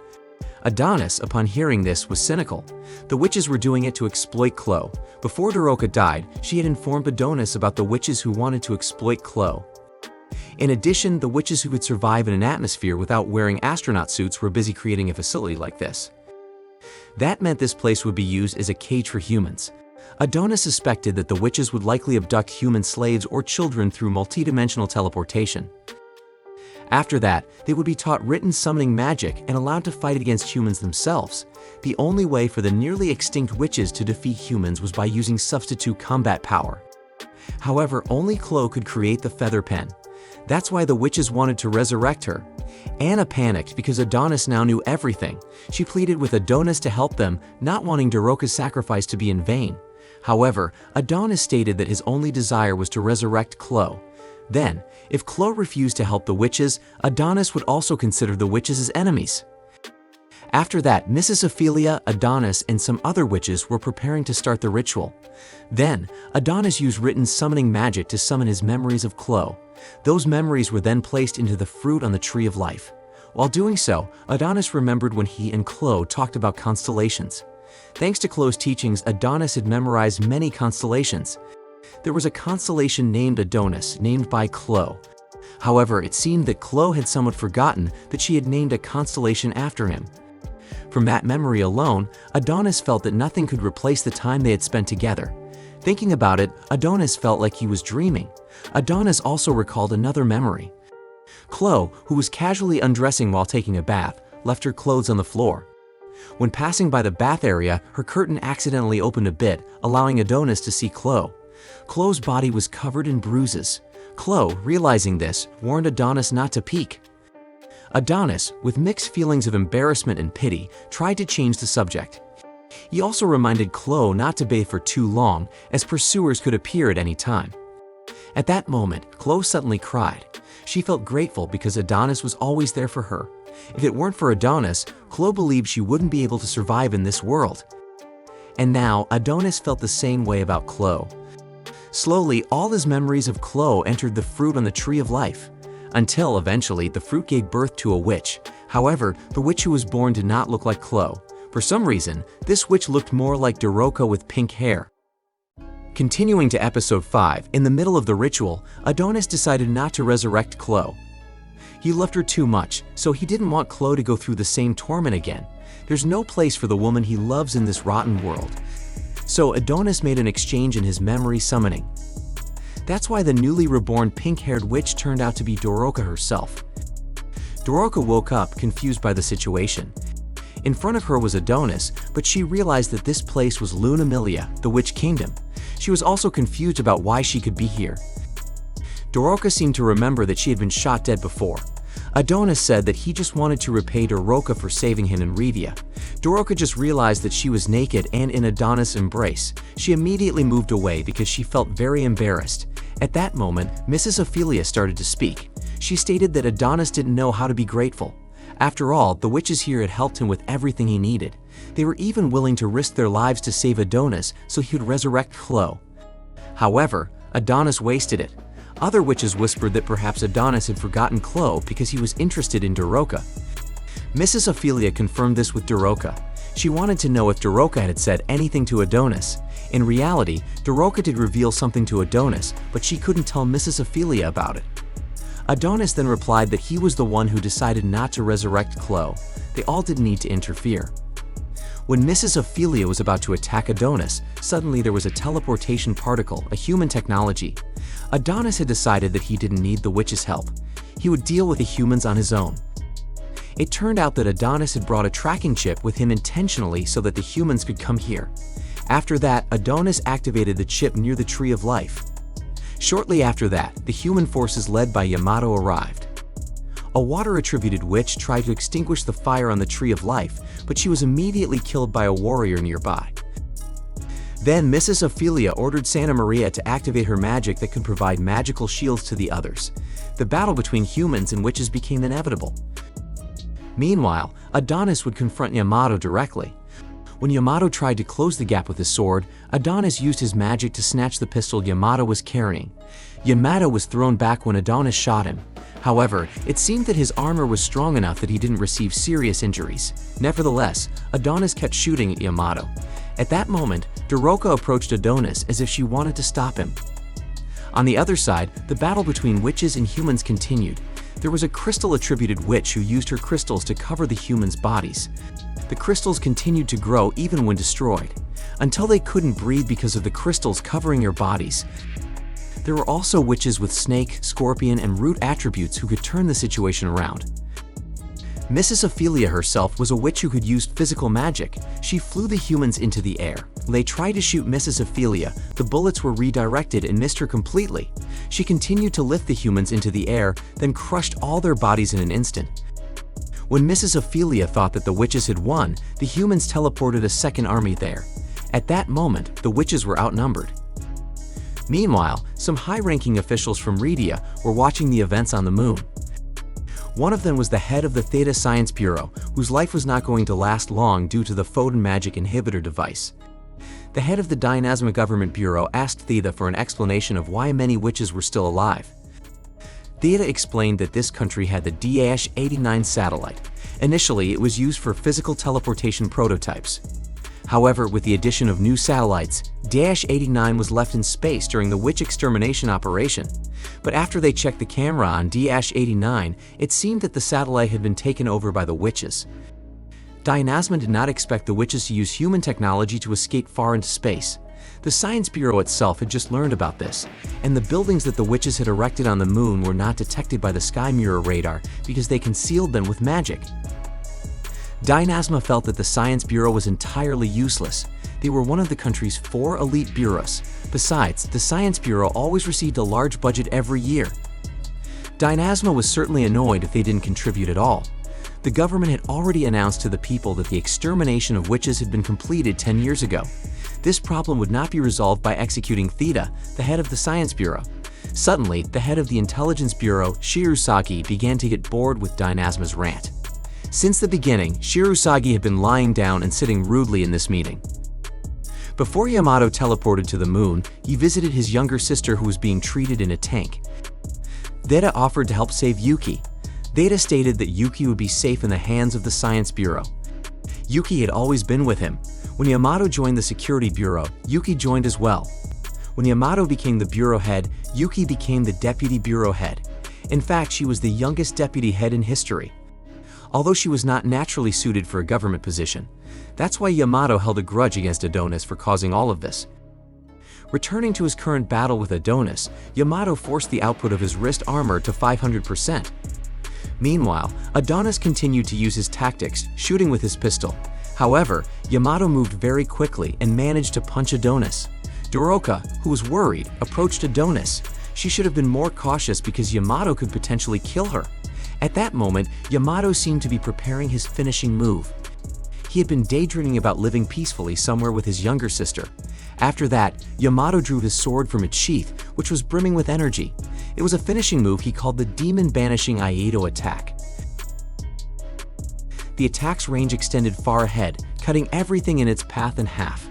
Adonis, upon hearing this, was cynical. The witches were doing it to exploit Chloe. Before Doroka died, she had informed Adonis about the witches who wanted to exploit Chloe. In addition, the witches who could survive in an atmosphere without wearing astronaut suits were busy creating a facility like this. That meant this place would be used as a cage for humans. Adonis suspected that the witches would likely abduct human slaves or children through multidimensional teleportation. After that, they would be taught written summoning magic and allowed to fight against humans themselves. The only way for the nearly extinct witches to defeat humans was by using substitute combat power. However, only Chloe could create the feather pen. That's why the witches wanted to resurrect her. Anna panicked because Adonis now knew everything. She pleaded with Adonis to help them, not wanting Doroka's sacrifice to be in vain. However, Adonis stated that his only desire was to resurrect Chloe. Then, if Chloe refused to help the witches, Adonis would also consider the witches as enemies. After that, Mrs. Ophelia, Adonis, and some other witches were preparing to start the ritual. Then, Adonis used written summoning magic to summon his memories of Chloe. Those memories were then placed into the fruit on the tree of life. While doing so, Adonis remembered when he and Chloe talked about constellations. Thanks to Chloe's teachings, Adonis had memorized many constellations. There was a constellation named Adonis, named by Chloe. However, it seemed that Chloe had somewhat forgotten that she had named a constellation after him. From that memory alone, Adonis felt that nothing could replace the time they had spent together. Thinking about it, Adonis felt like he was dreaming. Adonis also recalled another memory. Chloe, who was casually undressing while taking a bath, left her clothes on the floor. When passing by the bath area, her curtain accidentally opened a bit, allowing Adonis to see Chloe. Chloe's body was covered in bruises. Chloe, realizing this, warned Adonis not to peek. Adonis, with mixed feelings of embarrassment and pity, tried to change the subject. He also reminded Chloe not to bathe for too long, as pursuers could appear at any time. At that moment, Chloe suddenly cried. She felt grateful because Adonis was always there for her. If it weren't for Adonis, Chloe believed she wouldn't be able to survive in this world. And now, Adonis felt the same way about Chloe. Slowly, all his memories of Chloe entered the fruit on the tree of life, until eventually the fruit gave birth to a witch. However, the witch who was born did not look like Chloe. For some reason, this witch looked more like Doroka with pink hair. Continuing to episode 5, in the middle of the ritual, Adonis decided not to resurrect Chloe. He loved her too much, so he didn't want Chloe to go through the same torment again. There's no place for the woman he loves in this rotten world. So Adonis made an exchange in his memory summoning. That's why the newly reborn pink-haired witch turned out to be Doroka herself. Doroka woke up, confused by the situation. In front of her was Adonis, but she realized that this place was Lunamilia, the Witch Kingdom. She was also confused about why she could be here. Doroka seemed to remember that she had been shot dead before. Adonis said that he just wanted to repay Doroka for saving him in Revia. Doroka just realized that she was naked and in Adonis' embrace. She immediately moved away because she felt very embarrassed. At that moment, Mrs. Ophelia started to speak. She stated that Adonis didn't know how to be grateful. After all, the witches here had helped him with everything he needed. They were even willing to risk their lives to save Adonis so he would resurrect Chloe. However, Adonis wasted it. Other witches whispered that perhaps Adonis had forgotten Chloe because he was interested in Doroka. Mrs. Ophelia confirmed this with Doroka. She wanted to know if Doroka had said anything to Adonis. In reality, Doroka did reveal something to Adonis, but she couldn't tell Mrs. Ophelia about it. Adonis then replied that he was the one who decided not to resurrect Chloe. They all didn't need to interfere. When Mrs. Ophelia was about to attack Adonis, suddenly there was a teleportation particle, a human technology. Adonis had decided that he didn't need the witch's help. He would deal with the humans on his own. It turned out that Adonis had brought a tracking chip with him intentionally so that the humans could come here. After that, Adonis activated the chip near the Tree of Life. Shortly after that, the human forces led by Yamato arrived. A water-attributed witch tried to extinguish the fire on the Tree of Life, but she was immediately killed by a warrior nearby. Then Mrs. Ophelia ordered Santa Maria to activate her magic that could provide magical shields to the others. The battle between humans and witches became inevitable. Meanwhile, Adonis would confront Yamato directly. When Yamato tried to close the gap with his sword, Adonis used his magic to snatch the pistol Yamato was carrying. Yamato was thrown back when Adonis shot him. However, it seemed that his armor was strong enough that he didn't receive serious injuries. Nevertheless, Adonis kept shooting at Yamato. At that moment, Doroka approached Adonis as if she wanted to stop him. On the other side, the battle between witches and humans continued. There was a crystal-attributed witch who used her crystals to cover the humans' bodies. The crystals continued to grow even when destroyed, until they couldn't breathe because of the crystals covering their bodies. There were also witches with snake, scorpion, and root attributes who could turn the situation around. Mrs. Ophelia herself was a witch who could use physical magic. She flew the humans into the air. When they tried to shoot Mrs. Ophelia, the bullets were redirected and missed her completely. She continued to lift the humans into the air, then crushed all their bodies in an instant. When Mrs. Ophelia thought that the witches had won, the humans teleported a second army there. At that moment, the witches were outnumbered. Meanwhile, some high-ranking officials from Rhedia were watching the events on the moon. One of them was the head of the Theta Science Bureau, whose life was not going to last long due to the photon magic inhibitor device. The head of the Dynasma Government Bureau asked Theta for an explanation of why many witches were still alive. Theta explained that this country had the D-89 satellite. Initially, it was used for physical teleportation prototypes. However, with the addition of new satellites, D-89 was left in space during the witch extermination operation. But after they checked the camera on D-89, it seemed that the satellite had been taken over by the witches. Dynasma did not expect the witches to use human technology to escape far into space. The Science Bureau itself had just learned about this, and the buildings that the witches had erected on the moon were not detected by the Sky Mirror radar because they concealed them with magic. Dynasma felt that the Science Bureau was entirely useless. They were one of the country's 4 elite bureaus. Besides, the Science Bureau always received a large budget every year. Dynasma was certainly annoyed if they didn't contribute at all. The government had already announced to the people that the extermination of witches had been completed 10 years ago. This problem would not be resolved by executing Theta, the head of the Science Bureau. Suddenly, the head of the Intelligence Bureau, Shirusagi, began to get bored with Dynasma's rant. Since the beginning, Shirusagi had been lying down and sitting rudely in this meeting. Before Yamato teleported to the moon, he visited his younger sister who was being treated in a tank. Theta offered to help save Yuki. Theta stated that Yuki would be safe in the hands of the Science Bureau. Yuki had always been with him. When Yamato joined the Security Bureau, Yuki joined as well. When Yamato became the bureau head, Yuki became the deputy bureau head. In fact, she was the youngest deputy head in history. Although she was not naturally suited for a government position. That's why Yamato held a grudge against Adonis for causing all of this. Returning to his current battle with Adonis, Yamato forced the output of his wrist armor to 500%. Meanwhile, Adonis continued to use his tactics, shooting with his pistol. However, Yamato moved very quickly and managed to punch Adonis. Doroka, who was worried, approached Adonis. She should have been more cautious because Yamato could potentially kill her. At that moment, Yamato seemed to be preparing his finishing move. He had been daydreaming about living peacefully somewhere with his younger sister. After that, Yamato drew his sword from its sheath, which was brimming with energy. It was a finishing move he called the Demon Banishing Aido attack. The attack's range extended far ahead, cutting everything in its path in half.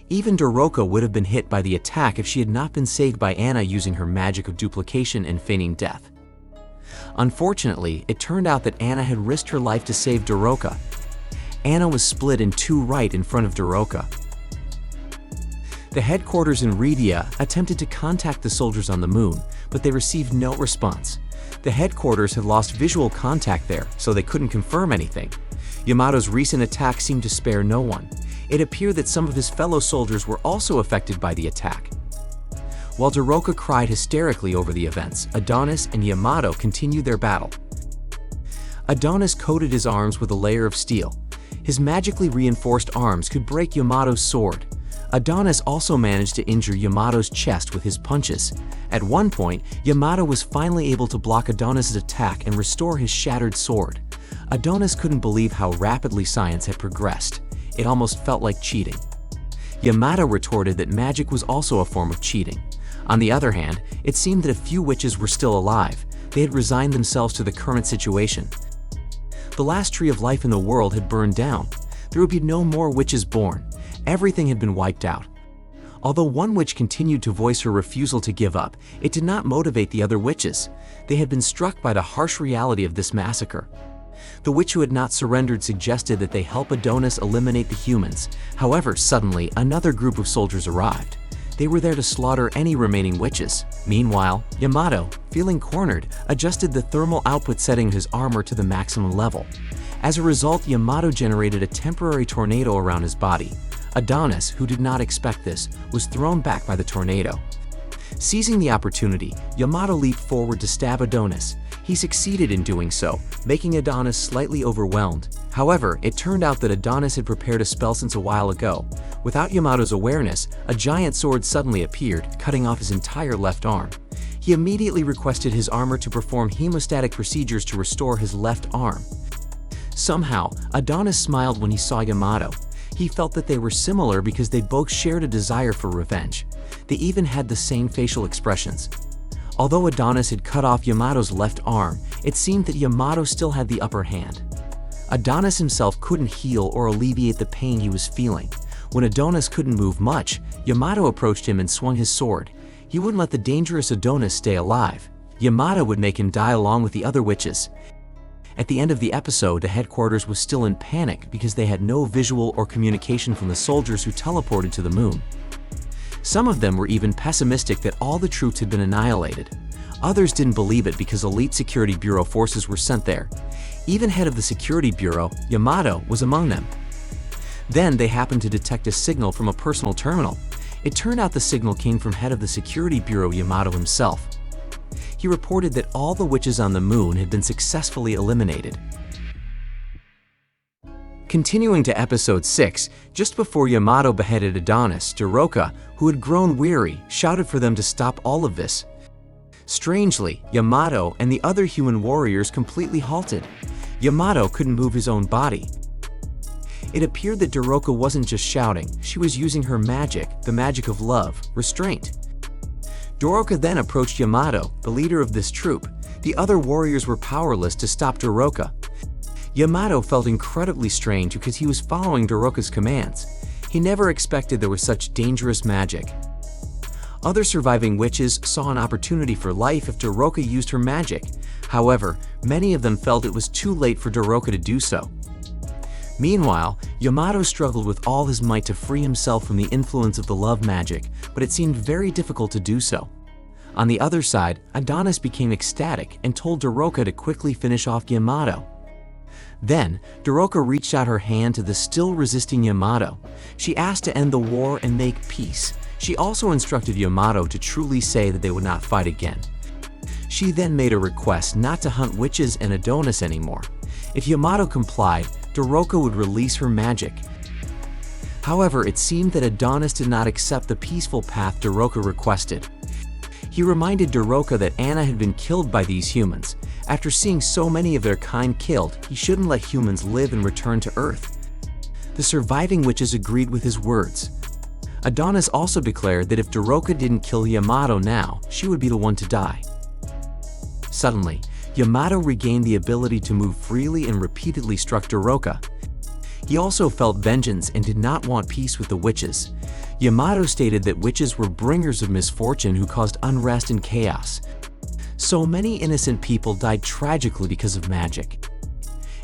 Even Doroka would have been hit by the attack if she had not been saved by Anna using her magic of duplication and feigning death. Unfortunately, it turned out that Anna had risked her life to save Doroka. Anna was split in two right in front of Doroka. The headquarters in Rhedia attempted to contact the soldiers on the moon, but they received no response. The headquarters had lost visual contact there, so they couldn't confirm anything. Yamato's recent attack seemed to spare no one. It appeared that some of his fellow soldiers were also affected by the attack. While Doroka cried hysterically over the events, Adonis and Yamato continued their battle. Adonis coated his arms with a layer of steel. His magically reinforced arms could break Yamato's sword. Adonis also managed to injure Yamato's chest with his punches. At one point, Yamato was finally able to block Adonis' attack and restore his shattered sword. Adonis couldn't believe how rapidly science had progressed. It almost felt like cheating. Yamato retorted that magic was also a form of cheating. On the other hand, it seemed that a few witches were still alive. They had resigned themselves to the current situation. The last tree of life in the world had burned down. There would be no more witches born. Everything had been wiped out. Although one witch continued to voice her refusal to give up, it did not motivate the other witches. They had been struck by the harsh reality of this massacre. The witch who had not surrendered suggested that they help Adonis eliminate the humans. However, suddenly, another group of soldiers arrived. They were there to slaughter any remaining witches. Meanwhile, Yamato, feeling cornered, adjusted the thermal output setting of his armor to the maximum level. As a result, Yamato generated a temporary tornado around his body. Adonis, who did not expect this, was thrown back by the tornado. Seizing the opportunity, Yamato leaped forward to stab Adonis. He succeeded in doing so, making Adonis slightly overwhelmed. However, it turned out that Adonis had prepared a spell since a while ago. Without Yamato's awareness, a giant sword suddenly appeared, cutting off his entire left arm. He immediately requested his armor to perform hemostatic procedures to restore his left arm. Somehow, Adonis smiled when he saw Yamato. He felt that they were similar because they both shared a desire for revenge. They even had the same facial expressions. Although Adonis had cut off Yamato's left arm, it seemed that Yamato still had the upper hand. Adonis himself couldn't heal or alleviate the pain he was feeling. When Adonis couldn't move much, Yamato approached him and swung his sword. He wouldn't let the dangerous Adonis stay alive. Yamato would make him die along with the other witches. At the end of the episode, the headquarters was still in panic because they had no visual or communication from the soldiers who teleported to the moon. Some of them were even pessimistic that all the troops had been annihilated. Others didn't believe it because elite Security Bureau forces were sent there. Even head of the Security Bureau, Yamato, was among them. Then they happened to detect a signal from a personal terminal. It turned out the signal came from head of the Security Bureau, Yamato himself. He reported that all the witches on the moon had been successfully eliminated. Continuing to episode 6, just before Yamato beheaded Adonis, Doroka, who had grown weary, shouted for them to stop all of this. Strangely, Yamato and the other human warriors completely halted. Yamato couldn't move his own body. It appeared that Doroka wasn't just shouting, she was using her magic, the magic of love, restraint. Doroka then approached Yamato, the leader of this troop. The other warriors were powerless to stop Doroka. Yamato felt incredibly strange because he was following Doroka's commands. He never expected there was such dangerous magic. Other surviving witches saw an opportunity for life if Doroka used her magic. However, many of them felt it was too late for Doroka to do so. Meanwhile, Yamato struggled with all his might to free himself from the influence of the love magic, but it seemed very difficult to do so. On the other side, Adonis became ecstatic and told Doroka to quickly finish off Yamato. Then, Doroka reached out her hand to the still resisting Yamato. She asked to end the war and make peace. She also instructed Yamato to truly say that they would not fight again. She then made a request not to hunt witches and Adonis anymore. If Yamato complied, Doroka would release her magic. However, it seemed that Adonis did not accept the peaceful path Doroka requested. He reminded Doroka that Anna had been killed by these humans. After seeing so many of their kind killed, he shouldn't let humans live and return to Earth. The surviving witches agreed with his words. Adonis also declared that if Doroka didn't kill Yamato now, she would be the one to die. Suddenly, Yamato regained the ability to move freely and repeatedly struck Doroka. He also felt vengeance and did not want peace with the witches. Yamato stated that witches were bringers of misfortune who caused unrest and chaos. So many innocent people died tragically because of magic.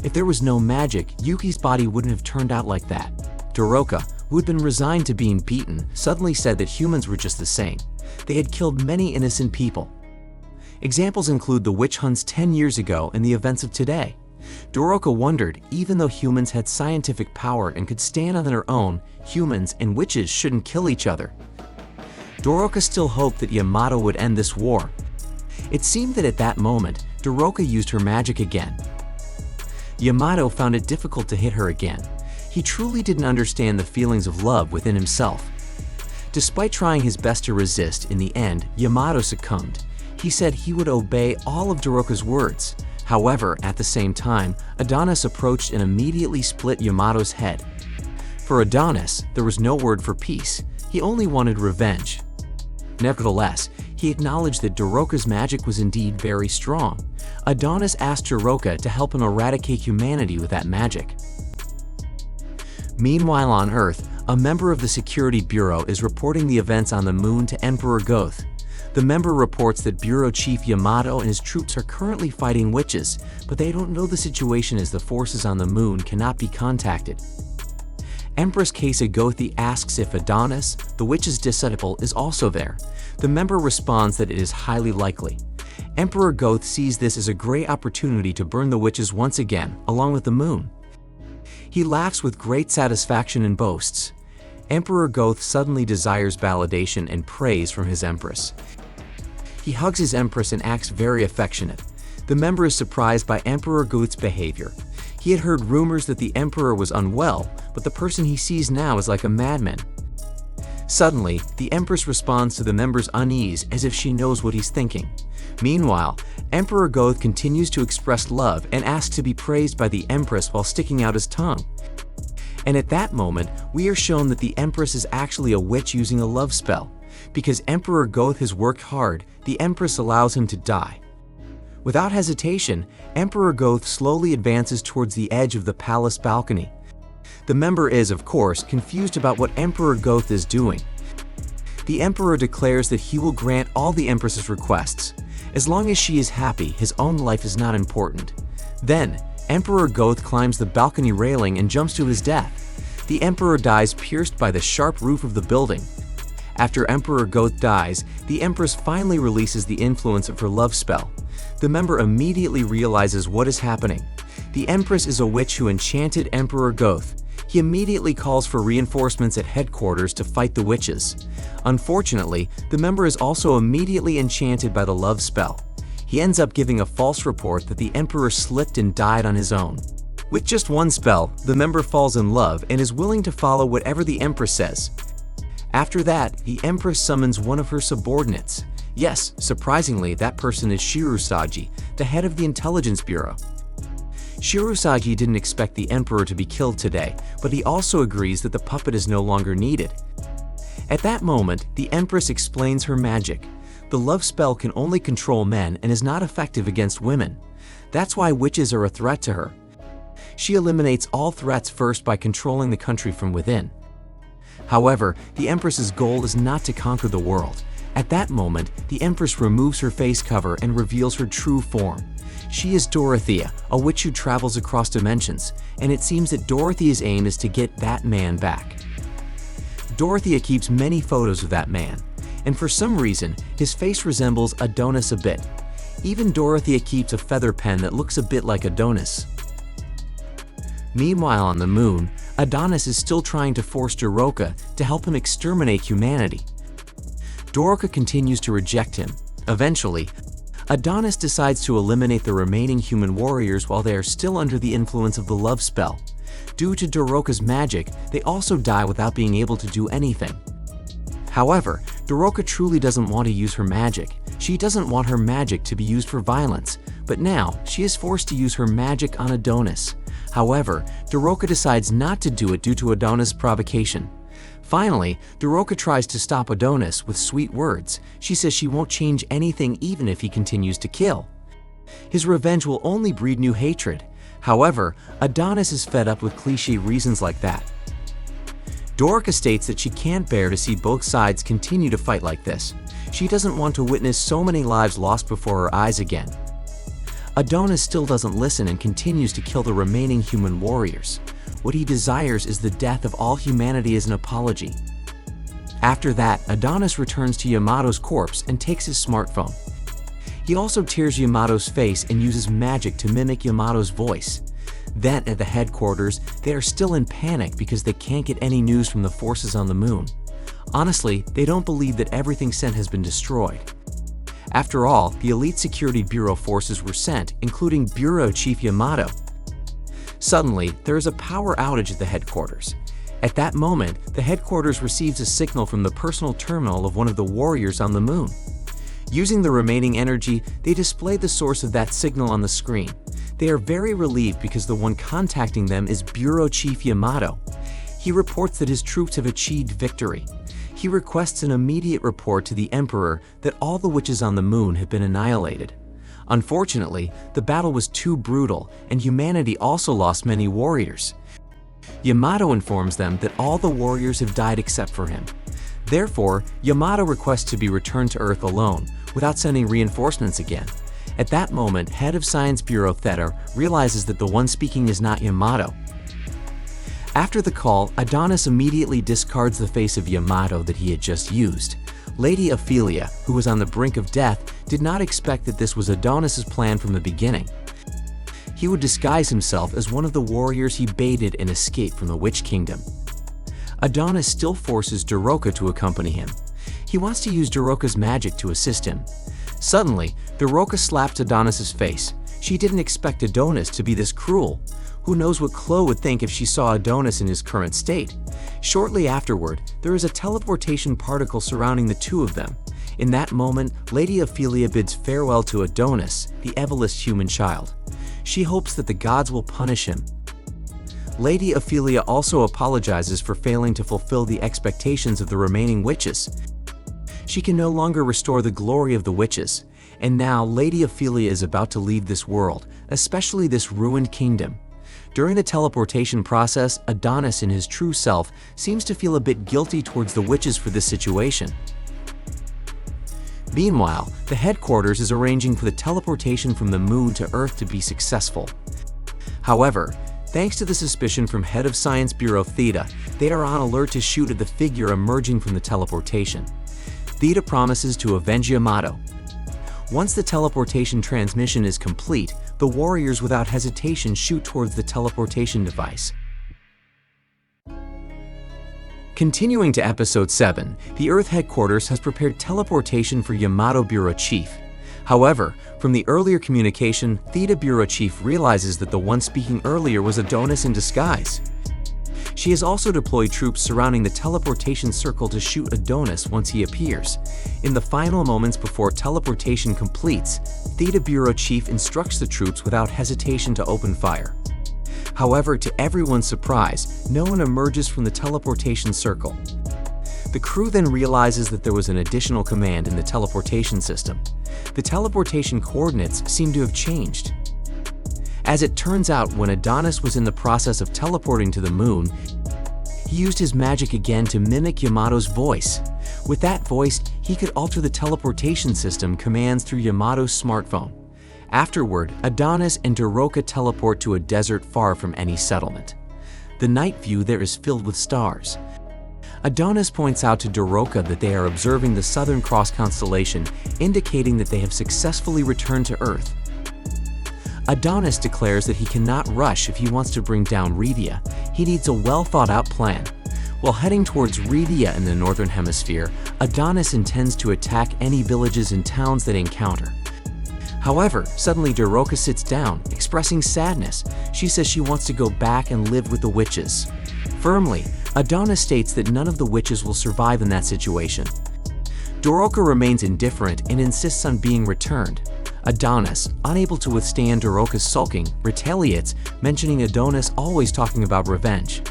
If there was no magic, Yuki's body wouldn't have turned out like that. Doroka, who had been resigned to being beaten, suddenly said that humans were just the same. They had killed many innocent people. Examples include the witch hunts 10 years ago and the events of today. Doroka wondered, even though humans had scientific power and could stand on their own, humans and witches shouldn't kill each other. Doroka still hoped that Yamato would end this war. It seemed that at that moment, Doroka used her magic again. Yamato found it difficult to hit her again. He truly didn't understand the feelings of love within himself. Despite trying his best to resist, in the end, Yamato succumbed. He said he would obey all of Doroka's words. However, at the same time, Adonis approached and immediately split Yamato's head. For Adonis, there was no word for peace. He only wanted revenge. Nevertheless, he acknowledged that Doroka's magic was indeed very strong. Adonis asked Doroka to help him eradicate humanity with that magic. Meanwhile on Earth, a member of the Security Bureau is reporting the events on the moon to Emperor Goth. The member reports that Bureau Chief Yamato and his troops are currently fighting witches, but they don't know the situation as the forces on the moon cannot be contacted. Empress Kesa Gothi asks if Adonis, the witch's disciple, is also there. The member responds that it is highly likely. Emperor Goth sees this as a great opportunity to burn the witches once again, along with the moon. He laughs with great satisfaction and boasts. Emperor Goth suddenly desires validation and praise from his empress. He hugs his empress and acts very affectionate. The member is surprised by Emperor Goth's behavior. He had heard rumors that the emperor was unwell, but the person he sees now is like a madman. Suddenly, the empress responds to the member's unease as if she knows what he's thinking. Meanwhile, Emperor Goth continues to express love and asks to be praised by the empress while sticking out his tongue. And at that moment, we are shown that the empress is actually a witch using a love spell. Because Emperor Goth has worked hard, the empress allows him to die. Without hesitation, Emperor Goth slowly advances towards the edge of the palace balcony. The member is, of course, confused about what Emperor Goth is doing. The emperor declares that he will grant all the empress's requests. As long as she is happy, his own life is not important. Then, Emperor Goth climbs the balcony railing and jumps to his death. The emperor dies pierced by the sharp roof of the building. After Emperor Goth dies, the empress finally releases the influence of her love spell. The member immediately realizes what is happening. The empress is a witch who enchanted Emperor Goth. He immediately calls for reinforcements at headquarters to fight the witches. Unfortunately, the member is also immediately enchanted by the love spell. He ends up giving a false report that the emperor slipped and died on his own. With just one spell, the member falls in love and is willing to follow whatever the empress says. After that, the empress summons one of her subordinates. Yes, surprisingly, that person is Shirusagi, the head of the intelligence bureau. Shirusagi didn't expect the emperor to be killed today, but he also agrees that the puppet is no longer needed. At that moment, the empress explains her magic. The love spell can only control men and is not effective against women. That's why witches are a threat to her. She eliminates all threats first by controlling the country from within. However, the empress's goal is not to conquer the world. At that moment, the empress removes her face cover and reveals her true form. She is Dorothea, a witch who travels across dimensions, and it seems that Dorothea's aim is to get that man back. Dorothea keeps many photos of that man, and for some reason, his face resembles Adonis a bit. Even Dorothea keeps a feather pen that looks a bit like Adonis. Meanwhile on the moon, Adonis is still trying to force Doroka to help him exterminate humanity. Doroka continues to reject him. Eventually, Adonis decides to eliminate the remaining human warriors while they are still under the influence of the love spell. Due to Doroka's magic, they also die without being able to do anything. However, Doroka truly doesn't want to use her magic. She doesn't want her magic to be used for violence, but now she is forced to use her magic on Adonis. However, Doroka decides not to do it due to Adonis' provocation. Finally, Doroka tries to stop Adonis with sweet words. She says she won't change anything even if he continues to kill. His revenge will only breed new hatred. However, Adonis is fed up with cliché reasons like that. Doroka states that she can't bear to see both sides continue to fight like this. She doesn't want to witness so many lives lost before her eyes again. Adonis still doesn't listen and continues to kill the remaining human warriors. What he desires is the death of all humanity as an apology. After that, Adonis returns to Yamato's corpse and takes his smartphone. He also tears Yamato's face and uses magic to mimic Yamato's voice. Then, at the headquarters, they are still in panic because they can't get any news from the forces on the moon. Honestly, they don't believe that everything sent has been destroyed. After all, the Elite Security Bureau forces were sent, including Bureau Chief Yamato. Suddenly, there is a power outage at the headquarters. At that moment, the headquarters receives a signal from the personal terminal of one of the warriors on the moon. Using the remaining energy, they display the source of that signal on the screen. They are very relieved because the one contacting them is Bureau Chief Yamato. He reports that his troops have achieved victory. He requests an immediate report to the Emperor that all the witches on the moon have been annihilated. Unfortunately, the battle was too brutal, and humanity also lost many warriors. Yamato informs them that all the warriors have died except for him. Therefore, Yamato requests to be returned to Earth alone, without sending reinforcements again. At that moment, Head of Science Bureau Theta realizes that the one speaking is not Yamato. After the call, Adonis immediately discards the face of Yamato that he had just used. Lady Ophelia, who was on the brink of death, did not expect that this was Adonis's plan from the beginning. He would disguise himself as one of the warriors he baited and escape from the Witch Kingdom. Adonis still forces Daroka to accompany him. He wants to use Daroka's magic to assist him. Suddenly, Daroka slaps Adonis's face. She didn't expect Adonis to be this cruel. Who knows what Chloe would think if she saw Adonis in his current state? Shortly afterward, there is a teleportation particle surrounding the two of them. In that moment, Lady Ophelia bids farewell to Adonis, the evilest human child. She hopes that the gods will punish him. Lady Ophelia also apologizes for failing to fulfill the expectations of the remaining witches. She can no longer restore the glory of the witches, and now Lady Ophelia is about to leave this world, especially this ruined kingdom. During the teleportation process, Adonis in his true self seems to feel a bit guilty towards the witches for this situation. Meanwhile, the headquarters is arranging for the teleportation from the moon to Earth to be successful. However, thanks to the suspicion from Head of Science Bureau Theta, they are on alert to shoot at the figure emerging from the teleportation. Theta promises to avenge Yamato. Once the teleportation transmission is complete, the warriors without hesitation shoot towards the teleportation device. Continuing to Episode 7, the Earth headquarters has prepared teleportation for Yamato Bureau Chief. However, from the earlier communication, Theta Bureau Chief realizes that the one speaking earlier was Adonis in disguise. She has also deployed troops surrounding the teleportation circle to shoot Adonis once he appears. In the final moments before teleportation completes, Theta Bureau Chief instructs the troops without hesitation to open fire. However, to everyone's surprise, no one emerges from the teleportation circle. The crew then realizes that there was an additional command in the teleportation system. The teleportation coordinates seem to have changed. As it turns out, when Adonis was in the process of teleporting to the moon, he used his magic again to mimic Yamato's voice. With that voice, he could alter the teleportation system commands through Yamato's smartphone. Afterward, Adonis and Daroka teleport to a desert far from any settlement. The night view there is filled with stars. Adonis points out to Daroka that they are observing the Southern Cross constellation, indicating that they have successfully returned to Earth. Adonis declares that he cannot rush if he wants to bring down Rhedia. He needs a well-thought-out plan. While heading towards Rhedia in the Northern Hemisphere, Adonis intends to attack any villages and towns that encounter. However, suddenly Daroka sits down, expressing sadness. She says she wants to go back and live with the witches. Firmly, Adonis states that none of the witches will survive in that situation. Daroka remains indifferent and insists on being returned. Adonis, unable to withstand Daroka's sulking, retaliates, mentioning Adonis always talking about revenge.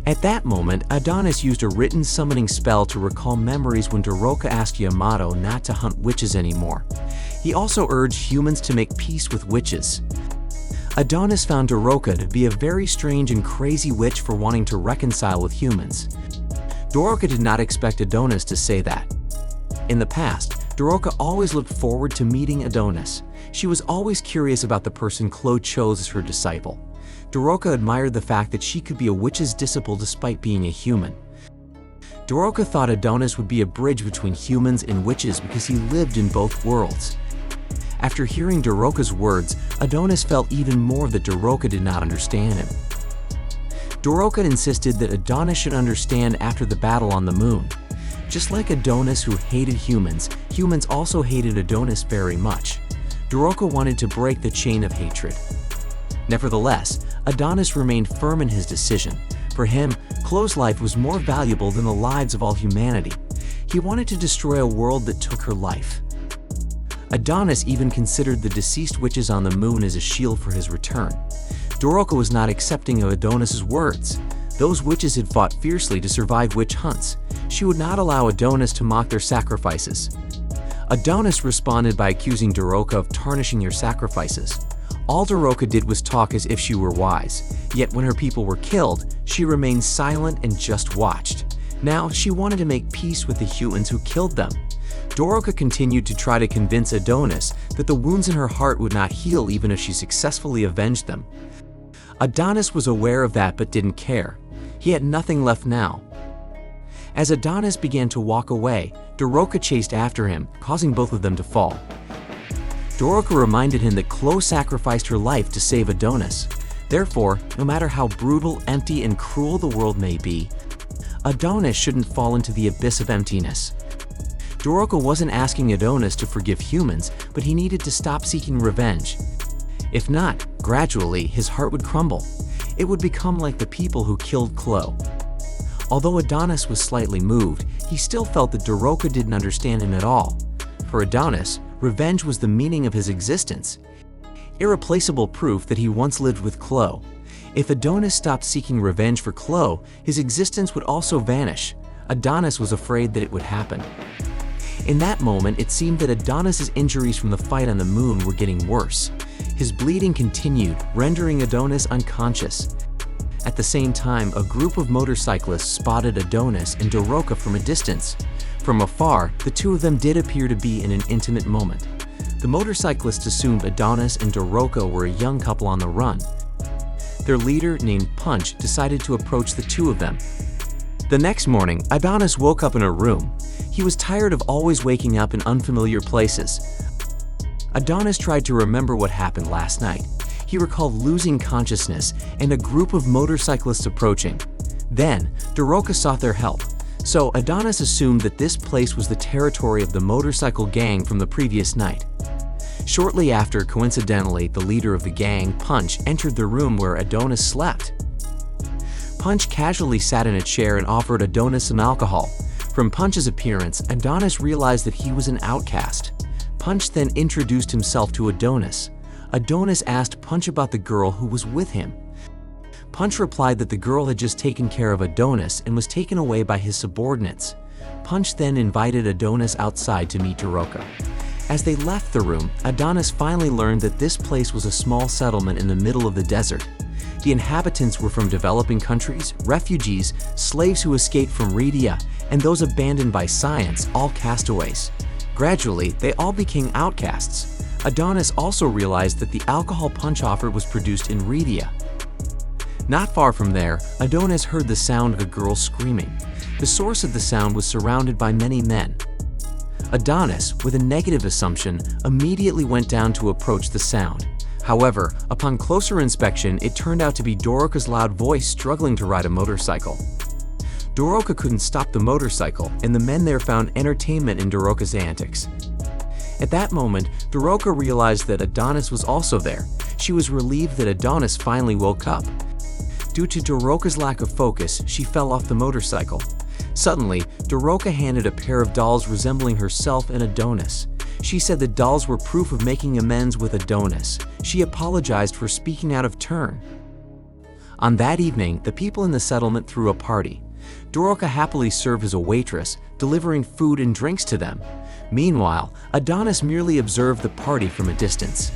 At that moment, Adonis used a written summoning spell to recall memories when Daroka asked Yamato not to hunt witches anymore. He also urged humans to make peace with witches. Adonis found Daroka to be a very strange and crazy witch for wanting to reconcile with humans. Daroka did not expect Adonis to say that. In the past, Doroka always looked forward to meeting Adonis. She was always curious about the person Chloe chose as her disciple. Doroka admired the fact that she could be a witch's disciple despite being a human. Doroka thought Adonis would be a bridge between humans and witches because he lived in both worlds. After hearing Doroka's words, Adonis felt even more that Doroka did not understand him. Doroka insisted that Adonis should understand after the battle on the moon. Just like Adonis who hated humans, humans also hated Adonis very much. Doroka wanted to break the chain of hatred. Nevertheless, Adonis remained firm in his decision. For him, Chloe's life was more valuable than the lives of all humanity. He wanted to destroy a world that took her life. Adonis even considered the deceased witches on the moon as a shield for his return. Doroka was not accepting of Adonis's words. Those witches had fought fiercely to survive witch hunts. She would not allow Adonis to mock their sacrifices. Adonis responded by accusing Doroka of tarnishing your sacrifices. All Doroka did was talk as if she were wise, yet when her people were killed, she remained silent and just watched. Now she wanted to make peace with the humans who killed them. Doroka continued to try to convince Adonis that the wounds in her heart would not heal even if she successfully avenged them. Adonis was aware of that but didn't care. He had nothing left now. As Adonis began to walk away, Doroka chased after him, causing both of them to fall. Doroka reminded him that Chloe sacrificed her life to save Adonis. Therefore, no matter how brutal, empty, and cruel the world may be, Adonis shouldn't fall into the abyss of emptiness. Doroka wasn't asking Adonis to forgive humans, but he needed to stop seeking revenge. If not, gradually, his heart would crumble. It would become like the people who killed Chloe. Although Adonis was slightly moved, he still felt that Doroka didn't understand him at all. For Adonis, revenge was the meaning of his existence. Irreplaceable proof that he once lived with Chloe. If Adonis stopped seeking revenge for Chloe, his existence would also vanish. Adonis was afraid that it would happen. In that moment, it seemed that Adonis's injuries from the fight on the moon were getting worse. His bleeding continued, rendering Adonis unconscious. At the same time, a group of motorcyclists spotted Adonis and Doroka from a distance. From afar, the two of them did appear to be in an intimate moment. The motorcyclists assumed Adonis and Doroka were a young couple on the run. Their leader, named Punch, decided to approach the two of them. The next morning, Adonis woke up in a room. He was tired of always waking up in unfamiliar places. Adonis tried to remember what happened last night. He recalled losing consciousness and a group of motorcyclists approaching. Then, Doroka sought their help. So Adonis assumed that this place was the territory of the motorcycle gang from the previous night. Shortly after, coincidentally, the leader of the gang, Punch, entered the room where Adonis slept. Punch casually sat in a chair and offered Adonis some alcohol. From Punch's appearance, Adonis realized that he was an outcast. Punch then introduced himself to Adonis. Adonis asked Punch about the girl who was with him. Punch replied that the girl had just taken care of Adonis and was taken away by his subordinates. Punch then invited Adonis outside to meet Doroka. As they left the room, Adonis finally learned that this place was a small settlement in the middle of the desert. The inhabitants were from developing countries, refugees, slaves who escaped from Rhedia, and those abandoned by science, all castaways. Gradually, they all became outcasts. Adonis also realized that the alcohol Punch offered was produced in Rhedia. Not far from there, Adonis heard the sound of a girl screaming. The source of the sound was surrounded by many men. Adonis, with a negative assumption, immediately went down to approach the sound. However, upon closer inspection, it turned out to be Doroka's loud voice struggling to ride a motorcycle. Doroka couldn't stop the motorcycle, and the men there found entertainment in Doroka's antics. At that moment, Doroka realized that Adonis was also there. She was relieved that Adonis finally woke up. Due to Doroka's lack of focus, she fell off the motorcycle. Suddenly, Doroka handed a pair of dolls resembling herself and Adonis. She said the dolls were proof of making amends with Adonis. She apologized for speaking out of turn. On that evening, the people in the settlement threw a party. Doroka happily served as a waitress, delivering food and drinks to them. Meanwhile, Adonis merely observed the party from a distance.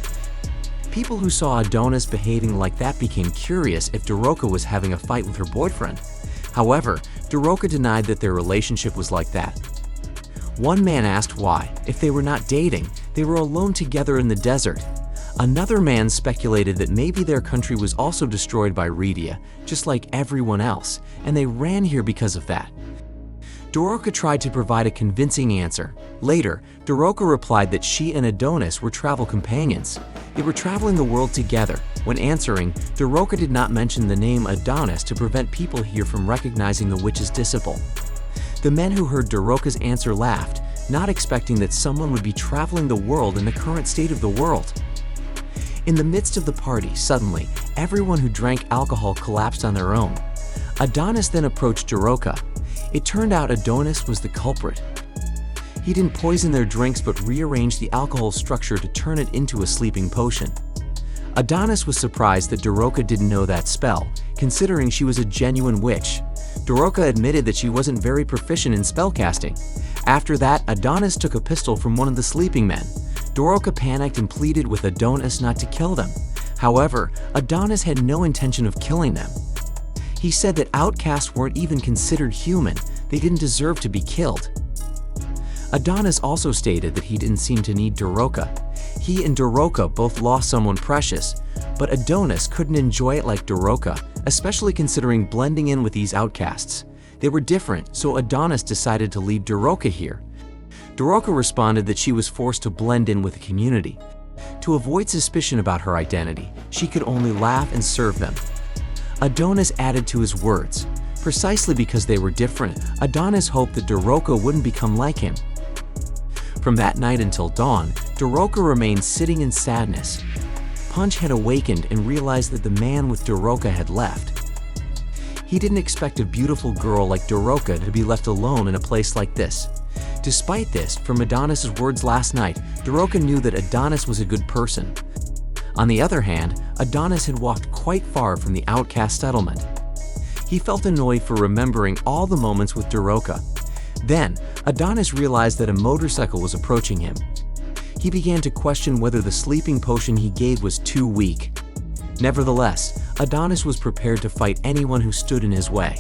People who saw Adonis behaving like that became curious if Doroka was having a fight with her boyfriend. However, Doroka denied that their relationship was like that. One man asked why, if they were not dating, they were alone together in the desert. Another man speculated that maybe their country was also destroyed by Rhedia, just like everyone else, and they ran here because of that. Doroka tried to provide a convincing answer. Later, Doroka replied that she and Adonis were travel companions. They were traveling the world together. When answering, Doroka did not mention the name Adonis to prevent people here from recognizing the witch's disciple. The men who heard Doroka's answer laughed, not expecting that someone would be traveling the world in the current state of the world. In the midst of the party, suddenly, everyone who drank alcohol collapsed on their own. Adonis then approached Doroka. It turned out Adonis was the culprit. He didn't poison their drinks but rearranged the alcohol structure to turn it into a sleeping potion. Adonis was surprised that Doroka didn't know that spell, considering she was a genuine witch. Doroka admitted that she wasn't very proficient in spellcasting. After that, Adonis took a pistol from one of the sleeping men. Doroka panicked and pleaded with Adonis not to kill them. However, Adonis had no intention of killing them. He said that outcasts weren't even considered human, they didn't deserve to be killed. Adonis also stated that he didn't seem to need Doroka. He and Doroka both lost someone precious, but Adonis couldn't enjoy it like Doroka, especially considering blending in with these outcasts. They were different, so Adonis decided to leave Doroka here. Doroka responded that she was forced to blend in with the community. To avoid suspicion about her identity, she could only laugh and serve them. Adonis added to his words. Precisely because they were different, Adonis hoped that Doroka wouldn't become like him. From that night until dawn, Doroka remained sitting in sadness. Punch had awakened and realized that the man with Doroka had left. He didn't expect a beautiful girl like Doroka to be left alone in a place like this. Despite this, from Adonis's words last night, Doroka knew that Adonis was a good person. On the other hand, Adonis had walked quite far from the outcast settlement. He felt annoyed for remembering all the moments with Doroka. Then, Adonis realized that a motorcycle was approaching him. He began to question whether the sleeping potion he gave was too weak. Nevertheless, Adonis was prepared to fight anyone who stood in his way.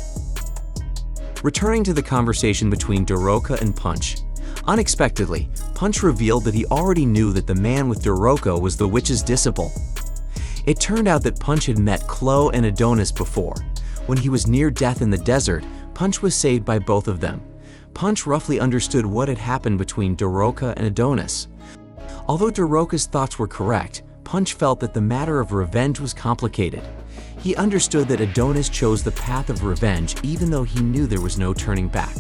Returning to the conversation between Doroka and Punch. Unexpectedly, Punch revealed that he already knew that the man with Doroka was the witch's disciple. It turned out that Punch had met Chloe and Adonis before. When he was near death in the desert, Punch was saved by both of them. Punch roughly understood what had happened between Doroka and Adonis. Although Doroka's thoughts were correct, Punch felt that the matter of revenge was complicated. He understood that Adonis chose the path of revenge even though he knew there was no turning back.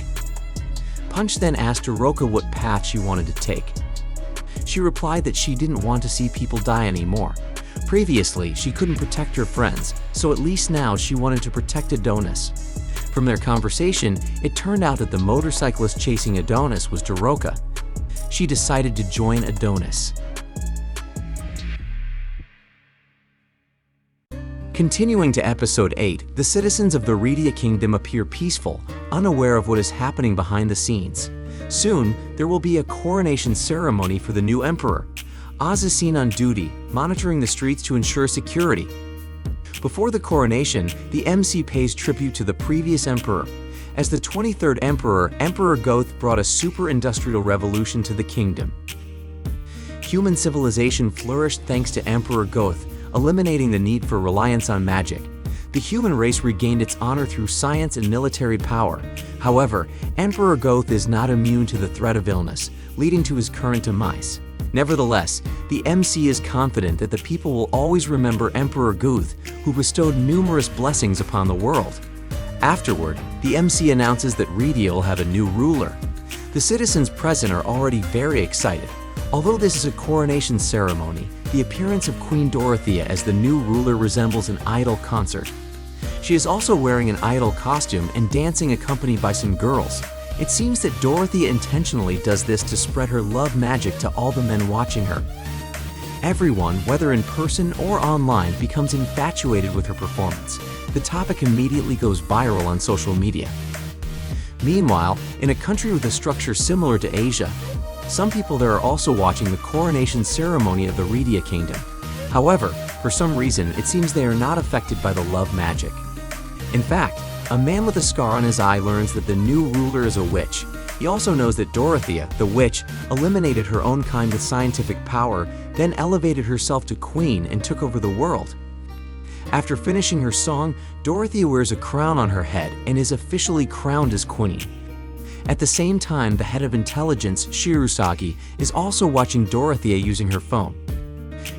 Punch then asked Doroka what path she wanted to take. She replied that she didn't want to see people die anymore. Previously, she couldn't protect her friends, so at least now she wanted to protect Adonis. From their conversation, it turned out that the motorcyclist chasing Adonis was Doroka. She decided to join Adonis. Continuing to episode 8, the citizens of the Rhedia kingdom appear peaceful, unaware of what is happening behind the scenes. Soon, there will be a coronation ceremony for the new emperor. Oz is seen on duty, monitoring the streets to ensure security. Before the coronation, the MC pays tribute to the previous emperor. As the 23rd emperor, Emperor Goth brought a super-industrial revolution to the kingdom. Human civilization flourished thanks to Emperor Goth, eliminating the need for reliance on magic. The human race regained its honor through science and military power. However, Emperor Goth is not immune to the threat of illness, leading to his current demise. Nevertheless, the MC is confident that the people will always remember Emperor Goth, who bestowed numerous blessings upon the world. Afterward, the MC announces that Rhedia will have a new ruler. The citizens present are already very excited. Although this is a coronation ceremony, the appearance of Queen Dorothea as the new ruler resembles an idol concert. She is also wearing an idol costume and dancing accompanied by some girls. It seems that Dorothea intentionally does this to spread her love magic to all the men watching her. Everyone, whether in person or online, becomes infatuated with her performance. The topic immediately goes viral on social media. Meanwhile, in a country with a structure similar to Asia, some people there are also watching the coronation ceremony of the Rhedia kingdom. However, for some reason, it seems they are not affected by the love magic. In fact, a man with a scar on his eye learns that the new ruler is a witch. He also knows that Dorothea, the witch, eliminated her own kind with scientific power, then elevated herself to queen and took over the world. After finishing her song, Dorothea wears a crown on her head and is officially crowned as queen. At the same time, the head of intelligence, Shirusagi, is also watching Dorothea using her phone.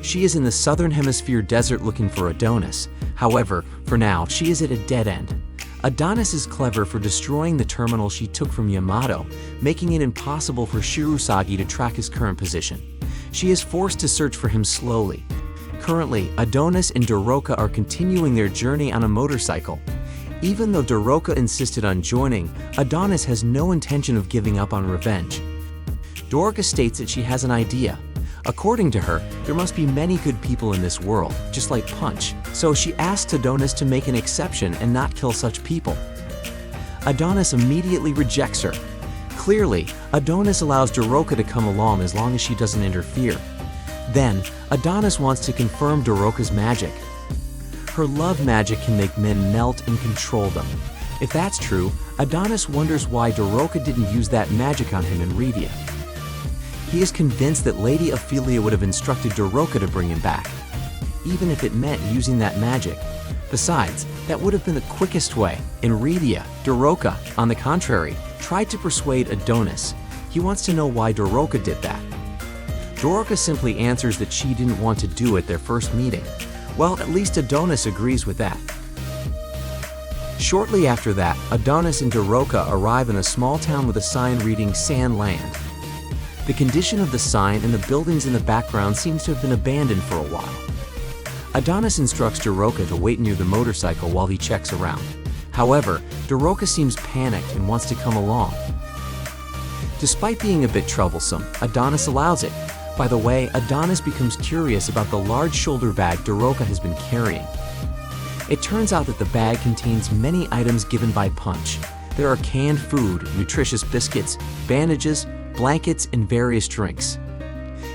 She is in the southern hemisphere desert looking for Adonis. However, for now, she is at a dead end. Adonis is clever for destroying the terminal she took from Yamato, making it impossible for Shirusagi to track his current position. She is forced to search for him slowly. Currently, Adonis and Doroka are continuing their journey on a motorcycle. Even though Doroka insisted on joining, Adonis has no intention of giving up on revenge. Doroka states that she has an idea. According to her, there must be many good people in this world, just like Punch, so she asks Adonis to make an exception and not kill such people. Adonis immediately rejects her. Clearly, Adonis allows Doroka to come along as long as she doesn't interfere. Then, Adonis wants to confirm Doroka's magic. Her love magic can make men melt and control them. If that's true, Adonis wonders why Doroka didn't use that magic on him in Revia. He is convinced that Lady Ophelia would have instructed Doroka to bring him back, even if it meant using that magic. Besides, that would have been the quickest way. In Revia, Doroka, on the contrary, tried to persuade Adonis. He wants to know why Doroka did that. Doroka simply answers that she didn't want to do it their first meeting. Well, at least Adonis agrees with that. Shortly after that, Adonis and Doroka arrive in a small town with a sign reading Sand Land. The condition of the sign and the buildings in the background seems to have been abandoned for a while. Adonis instructs Doroka to wait near the motorcycle while he checks around. However, Doroka seems panicked and wants to come along. Despite being a bit troublesome, Adonis allows it. By the way, Adonis becomes curious about the large shoulder bag Doroka has been carrying. It turns out that the bag contains many items given by Punch. There are canned food, nutritious biscuits, bandages, blankets, and various drinks.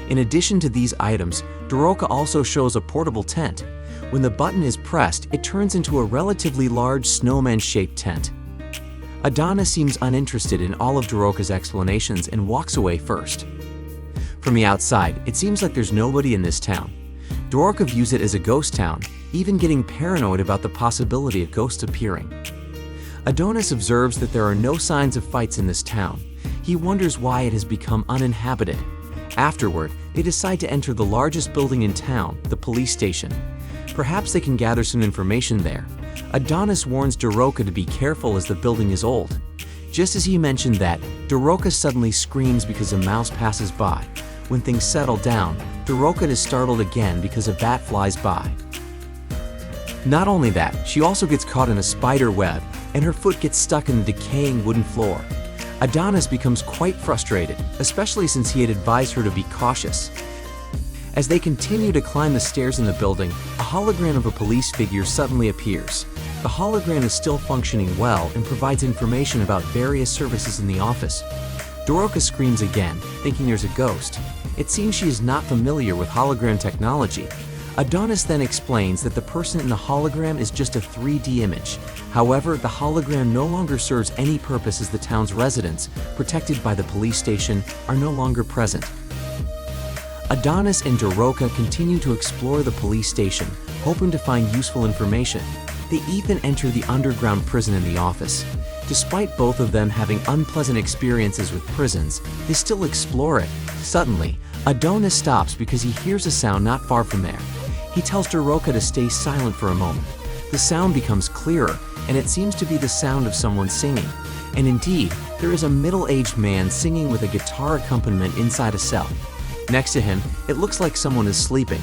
In addition to these items, Doroka also shows a portable tent. When the button is pressed, it turns into a relatively large snowman-shaped tent. Adonis seems uninterested in all of Doroka's explanations and walks away first. From the outside, it seems like there's nobody in this town. Doroka views it as a ghost town, even getting paranoid about the possibility of ghosts appearing. Adonis observes that there are no signs of fights in this town. He wonders why it has become uninhabited. Afterward, they decide to enter the largest building in town, the police station. Perhaps they can gather some information there. Adonis warns Doroka to be careful as the building is old. Just as he mentioned that, Doroka suddenly screams because a mouse passes by. When things settle down, Doroka is startled again because a bat flies by. Not only that, she also gets caught in a spider web, and her foot gets stuck in the decaying wooden floor. Adonis becomes quite frustrated, especially since he had advised her to be cautious. As they continue to climb the stairs in the building, a hologram of a police figure suddenly appears. The hologram is still functioning well and provides information about various services in the office. Doroka screams again, thinking there's a ghost. It seems she is not familiar with hologram technology. Adonis then explains that the person in the hologram is just a 3D image. However, the hologram no longer serves any purpose as the town's residents, protected by the police station, are no longer present. Adonis and Doroka continue to explore the police station, hoping to find useful information. They even enter the underground prison in the office. Despite both of them having unpleasant experiences with prisons, they still explore it. Suddenly, Adonis stops because he hears a sound not far from there. He tells Doroka to stay silent for a moment. The sound becomes clearer, and it seems to be the sound of someone singing. And indeed, there is a middle-aged man singing with a guitar accompaniment inside a cell. Next to him, it looks like someone is sleeping.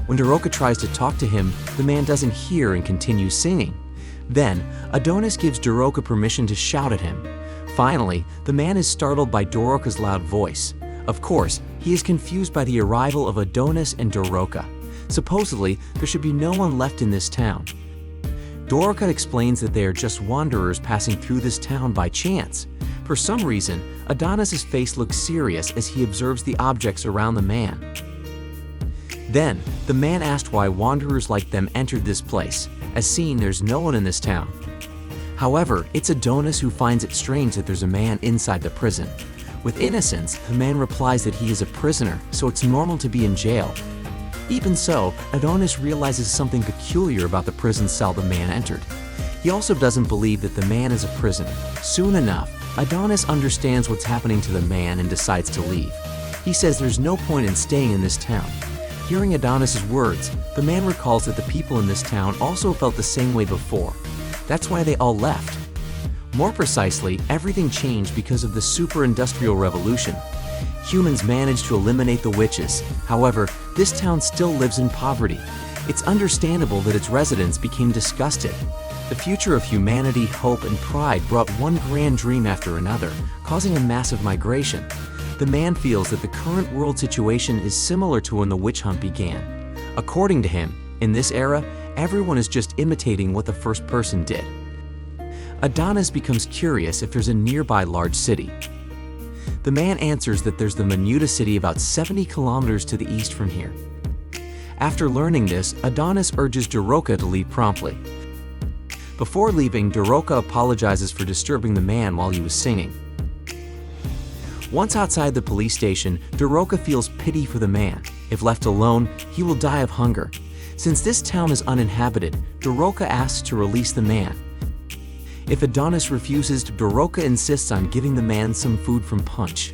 When Doroka tries to talk to him, the man doesn't hear and continues singing. Then, Adonis gives Doroka permission to shout at him. Finally, the man is startled by Doroka's loud voice. Of course, he is confused by the arrival of Adonis and Doroka. Supposedly, there should be no one left in this town. Doroka explains that they are just wanderers passing through this town by chance. For some reason, Adonis's face looks serious as he observes the objects around the man. Then, the man asked why wanderers like them entered this place. As seen, there's no one in this town. However, it's Adonis who finds it strange that there's a man inside the prison. With innocence, the man replies that he is a prisoner, so it's normal to be in jail. Even so, Adonis realizes something peculiar about the prison cell the man entered. He also doesn't believe that the man is a prisoner. Soon enough, Adonis understands what's happening to the man and decides to leave. He says there's no point in staying in this town. Hearing Adonis's words, the man recalls that the people in this town also felt the same way before. That's why they all left. More precisely, everything changed because of the super-industrial revolution. Humans managed to eliminate the witches. However, this town still lives in poverty. It's understandable that its residents became disgusted. The future of humanity, hope, and pride brought one grand dream after another, causing a massive migration. The man feels that the current world situation is similar to when the witch hunt began. According to him, in this era, everyone is just imitating what the first person did. Adonis becomes curious if there's a nearby large city. The man answers that there's the Menuda city about 70 kilometers to the east from here. After learning this, Adonis urges Doroka to leave promptly. Before leaving, Doroka apologizes for disturbing the man while he was singing. Once outside the police station, Doroka feels pity for the man. If left alone, he will die of hunger. Since this town is uninhabited, Doroka asks to release the man. If Adonis refuses, Doroka insists on giving the man some food from Punch.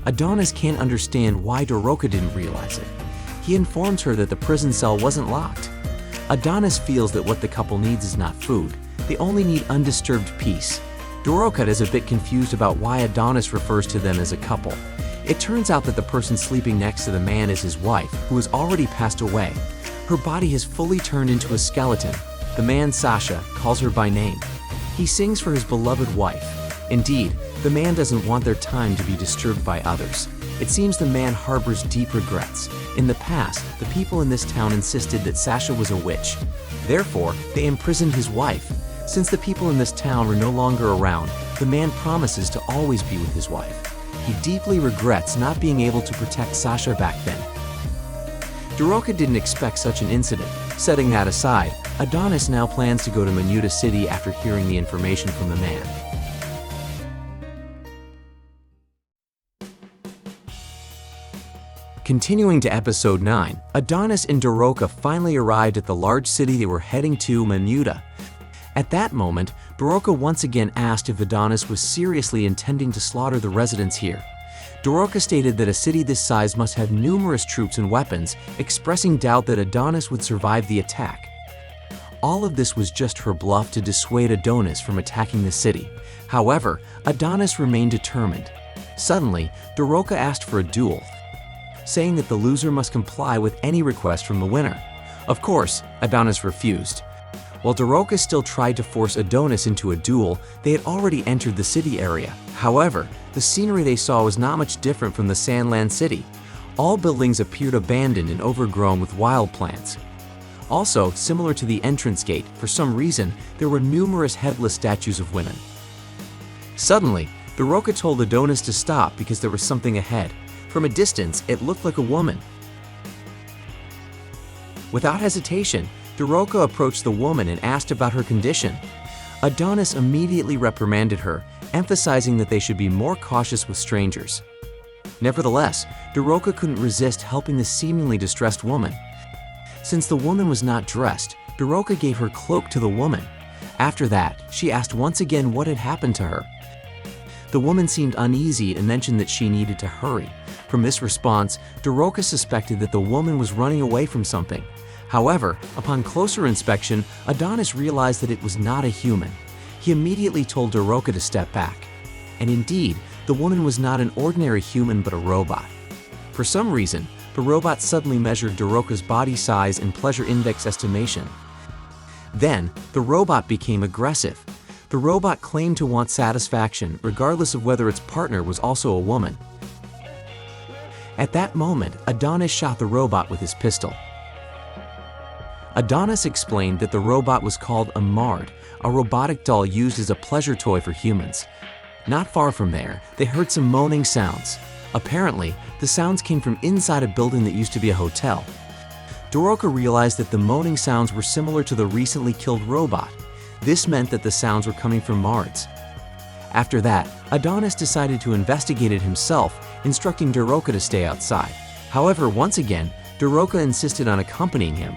Adonis can't understand why Doroka didn't realize it. He informs her that the prison cell wasn't locked. Adonis feels that what the couple needs is not food. They only need undisturbed peace. Doroka is a bit confused about why Adonis refers to them as a couple. It turns out that the person sleeping next to the man is his wife, who has already passed away. Her body has fully turned into a skeleton. The man, Sasha, calls her by name. He sings for his beloved wife. Indeed, the man doesn't want their time to be disturbed by others. It seems the man harbors deep regrets. In the past, the people in this town insisted that Sasha was a witch. Therefore, they imprisoned his wife. Since the people in this town were no longer around, the man promises to always be with his wife. He deeply regrets not being able to protect Sasha back then. Doroka didn't expect such an incident. Setting that aside, Adonis now plans to go to Menuda City after hearing the information from the man. Continuing to episode 9, Adonis and Doroka finally arrived at the large city they were heading to, Menuda. At that moment, Doroka once again asked if Adonis was seriously intending to slaughter the residents here. Doroka stated that a city this size must have numerous troops and weapons, expressing doubt that Adonis would survive the attack. All of this was just her bluff to dissuade Adonis from attacking the city. However, Adonis remained determined. Suddenly, Doroka asked for a duel, saying that the loser must comply with any request from the winner. Of course, Adonis refused. While Doroka still tried to force Adonis into a duel, they had already entered the city area. However, the scenery they saw was not much different from the Sandland City. All buildings appeared abandoned and overgrown with wild plants. Also, similar to the entrance gate, for some reason, there were numerous headless statues of women. Suddenly, Doroka told Adonis to stop because there was something ahead. From a distance, it looked like a woman. Without hesitation, Doroka approached the woman and asked about her condition. Adonis immediately reprimanded her, emphasizing that they should be more cautious with strangers. Nevertheless, Doroka couldn't resist helping the seemingly distressed woman. Since the woman was not dressed, Doroka gave her cloak to the woman. After that, she asked once again what had happened to her. The woman seemed uneasy and mentioned that she needed to hurry. From this response, Doroka suspected that the woman was running away from something. However, upon closer inspection, Adonis realized that it was not a human. He immediately told Doroka to step back. And indeed, the woman was not an ordinary human but a robot. For some reason, the robot suddenly measured Doroka's body size and pleasure index estimation. Then, the robot became aggressive. The robot claimed to want satisfaction, regardless of whether its partner was also a woman. At that moment, Adonis shot the robot with his pistol. Adonis explained that the robot was called a Mard, a robotic doll used as a pleasure toy for humans. Not far from there, they heard some moaning sounds. Apparently, the sounds came from inside a building that used to be a hotel. Doroka realized that the moaning sounds were similar to the recently killed robot. This meant that the sounds were coming from Mards. After that, Adonis decided to investigate it himself, instructing Doroka to stay outside. However, once again, Doroka insisted on accompanying him.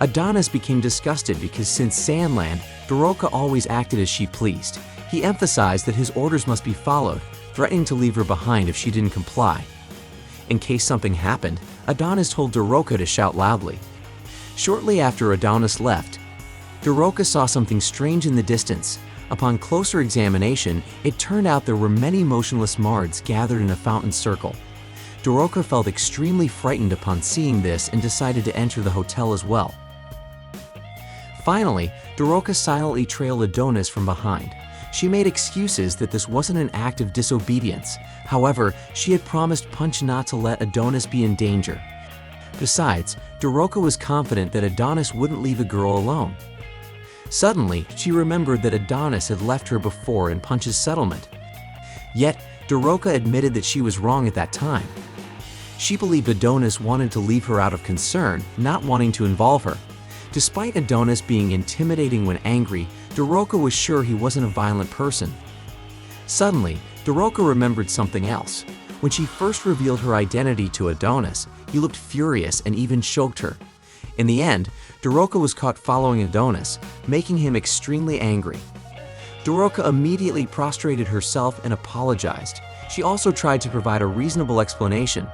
Adonis became disgusted because since Sandland, Doroka always acted as she pleased. He emphasized that his orders must be followed, threatening to leave her behind if she didn't comply. In case something happened, Adonis told Doroka to shout loudly. Shortly after Adonis left, Doroka saw something strange in the distance. Upon closer examination, it turned out there were many motionless Mards gathered in a fountain circle. Doroka felt extremely frightened upon seeing this and decided to enter the hotel as well. Finally, Doroka silently trailed Adonis from behind. She made excuses that this wasn't an act of disobedience. However, she had promised Punch not to let Adonis be in danger. Besides, Doroka was confident that Adonis wouldn't leave a girl alone. Suddenly, she remembered that Adonis had left her before in Punch's settlement. Yet, Doroka admitted that she was wrong at that time. She believed Adonis wanted to leave her out of concern, not wanting to involve her. Despite Adonis being intimidating when angry, Doroka was sure he wasn't a violent person. Suddenly, Doroka remembered something else. When she first revealed her identity to Adonis, he looked furious and even choked her. In the end, Doroka was caught following Adonis, making him extremely angry. Doroka immediately prostrated herself and apologized. She also tried to provide a reasonable explanation.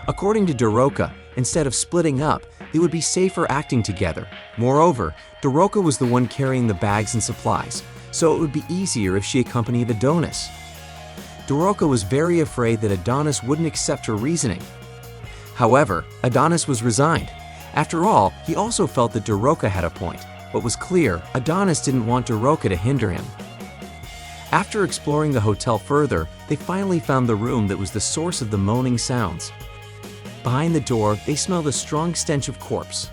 According to Doroka, instead of splitting up, they would be safer acting together. Moreover, Doroka was the one carrying the bags and supplies, so it would be easier if she accompanied Adonis. Doroka was very afraid that Adonis wouldn't accept her reasoning. However, Adonis was resigned. After all, he also felt that Doroka had a point. What was clear, Adonis didn't want Doroka to hinder him. After exploring the hotel further, they finally found the room that was the source of the moaning sounds. Behind the door, they smelled a strong stench of corpse.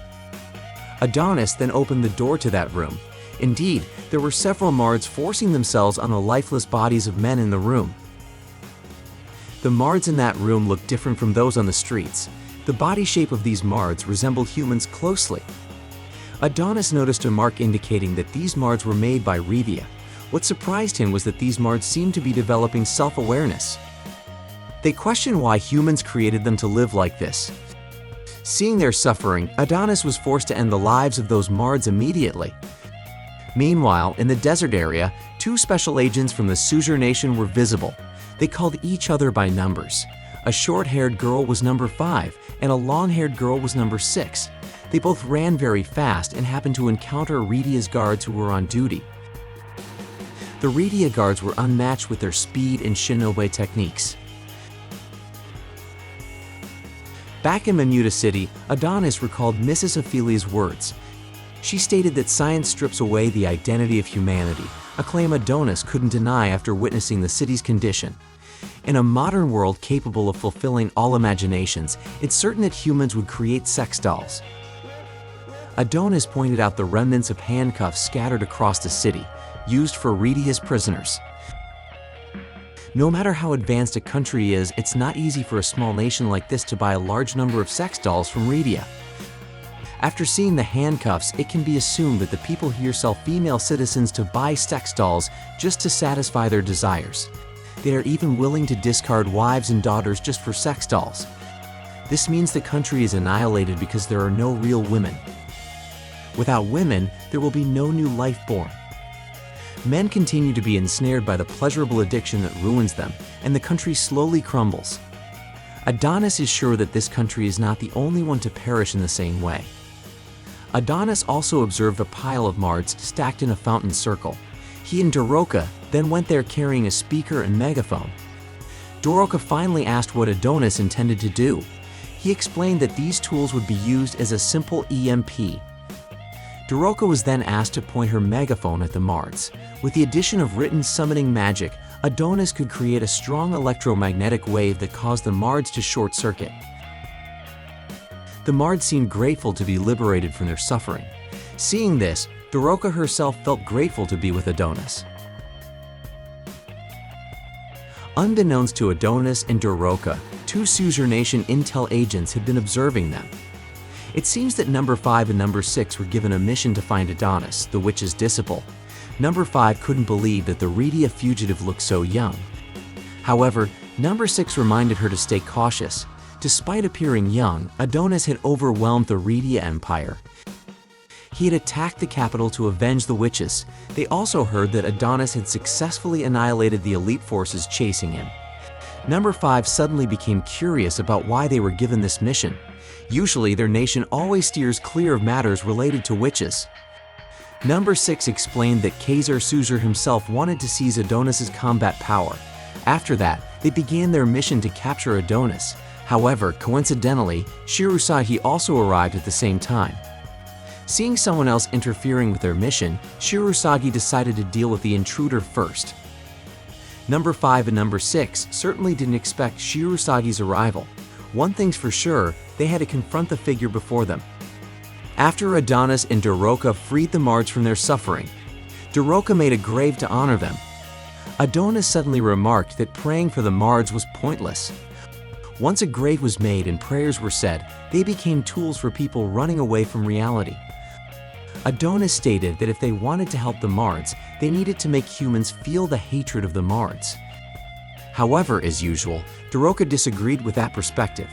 Adonis then opened the door to that room. Indeed, there were several Mards forcing themselves on the lifeless bodies of men in the room. The Mards in that room looked different from those on the streets. The body shape of these Mards resembled humans closely. Adonis noticed a mark indicating that these Mards were made by Revia. What surprised him was that these Mards seemed to be developing self-awareness. They questioned why humans created them to live like this. Seeing their suffering, Adonis was forced to end the lives of those Mards immediately. Meanwhile, in the desert area, two special agents from the Suzhou Nation were visible. They called each other by numbers. A short-haired girl was number 5, and a long-haired girl was number 6. They both ran very fast and happened to encounter Redia's guards who were on duty. The Redia guards were unmatched with their speed and shinobi techniques. Back in Mamuta City, Adonis recalled Mrs. Ophelia's words. She stated that science strips away the identity of humanity, a claim Adonis couldn't deny after witnessing the city's condition. In a modern world capable of fulfilling all imaginations, it's certain that humans would create sex dolls. Adonis pointed out the remnants of handcuffs scattered across the city, used for Redia's prisoners. No matter how advanced a country is, it's not easy for a small nation like this to buy a large number of sex dolls from Redia. After seeing the handcuffs, it can be assumed that the people here sell female citizens to buy sex dolls just to satisfy their desires. They are even willing to discard wives and daughters just for sex dolls. This means the country is annihilated because there are no real women. Without women, there will be no new life born. Men continue to be ensnared by the pleasurable addiction that ruins them, and the country slowly crumbles. Adonis is sure that this country is not the only one to perish in the same way. Adonis also observed a pile of Mards stacked in a fountain circle. He and Doroka then went there carrying a speaker and megaphone. Doroka finally asked what Adonis intended to do. He explained that these tools would be used as a simple EMP. Doroka was then asked to point her megaphone at the Mards. With the addition of written summoning magic, Adonis could create a strong electromagnetic wave that caused the Mards to short-circuit. The Mards seemed grateful to be liberated from their suffering. Seeing this, Doroka herself felt grateful to be with Adonis. Unbeknownst to Adonis and Doroka, two Suzhou Nation intel agents had been observing them. It seems that number 5 and number 6 were given a mission to find Adonis, the witch's disciple. Number 5 couldn't believe that the Rhedia fugitive looked so young. However, number 6 reminded her to stay cautious. Despite appearing young, Adonis had overwhelmed the Rhedia Empire. He had attacked the capital to avenge the witches. They also heard that Adonis had successfully annihilated the elite forces chasing him. Number 5 suddenly became curious about why they were given this mission. Usually, their nation always steers clear of matters related to witches. Number 6 explained that Khazar Suzur himself wanted to seize Adonis's combat power. After that, they began their mission to capture Adonis. However, coincidentally, Shirusagi also arrived at the same time. Seeing someone else interfering with their mission, Shirusagi decided to deal with the intruder first. Number 5 and number 6 certainly didn't expect Shirusagi's arrival. One thing's for sure, they had to confront the figure before them. After Adonis and Doroka freed the Mards from their suffering, Doroka made a grave to honor them. Adonis suddenly remarked that praying for the Mards was pointless. Once a grave was made and prayers were said, they became tools for people running away from reality. Adonis stated that if they wanted to help the Mards, they needed to make humans feel the hatred of the Mards. However, as usual, Doroka disagreed with that perspective.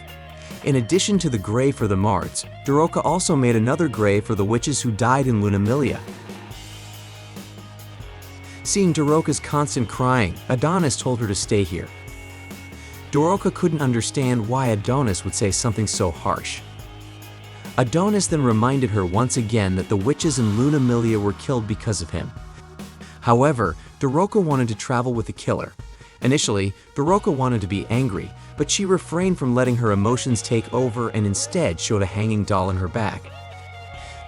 In addition to the grave for the Mards, Doroka also made another grave for the witches who died in Lunamilia. Seeing Doroka's constant crying, Adonis told her to stay here. Doroka couldn't understand why Adonis would say something so harsh. Adonis then reminded her once again that the witches in Lunamilia were killed because of him. However, Doroka wanted to travel with the killer. Initially, Doroka wanted to be angry, but she refrained from letting her emotions take over and instead showed a hanging doll in her back.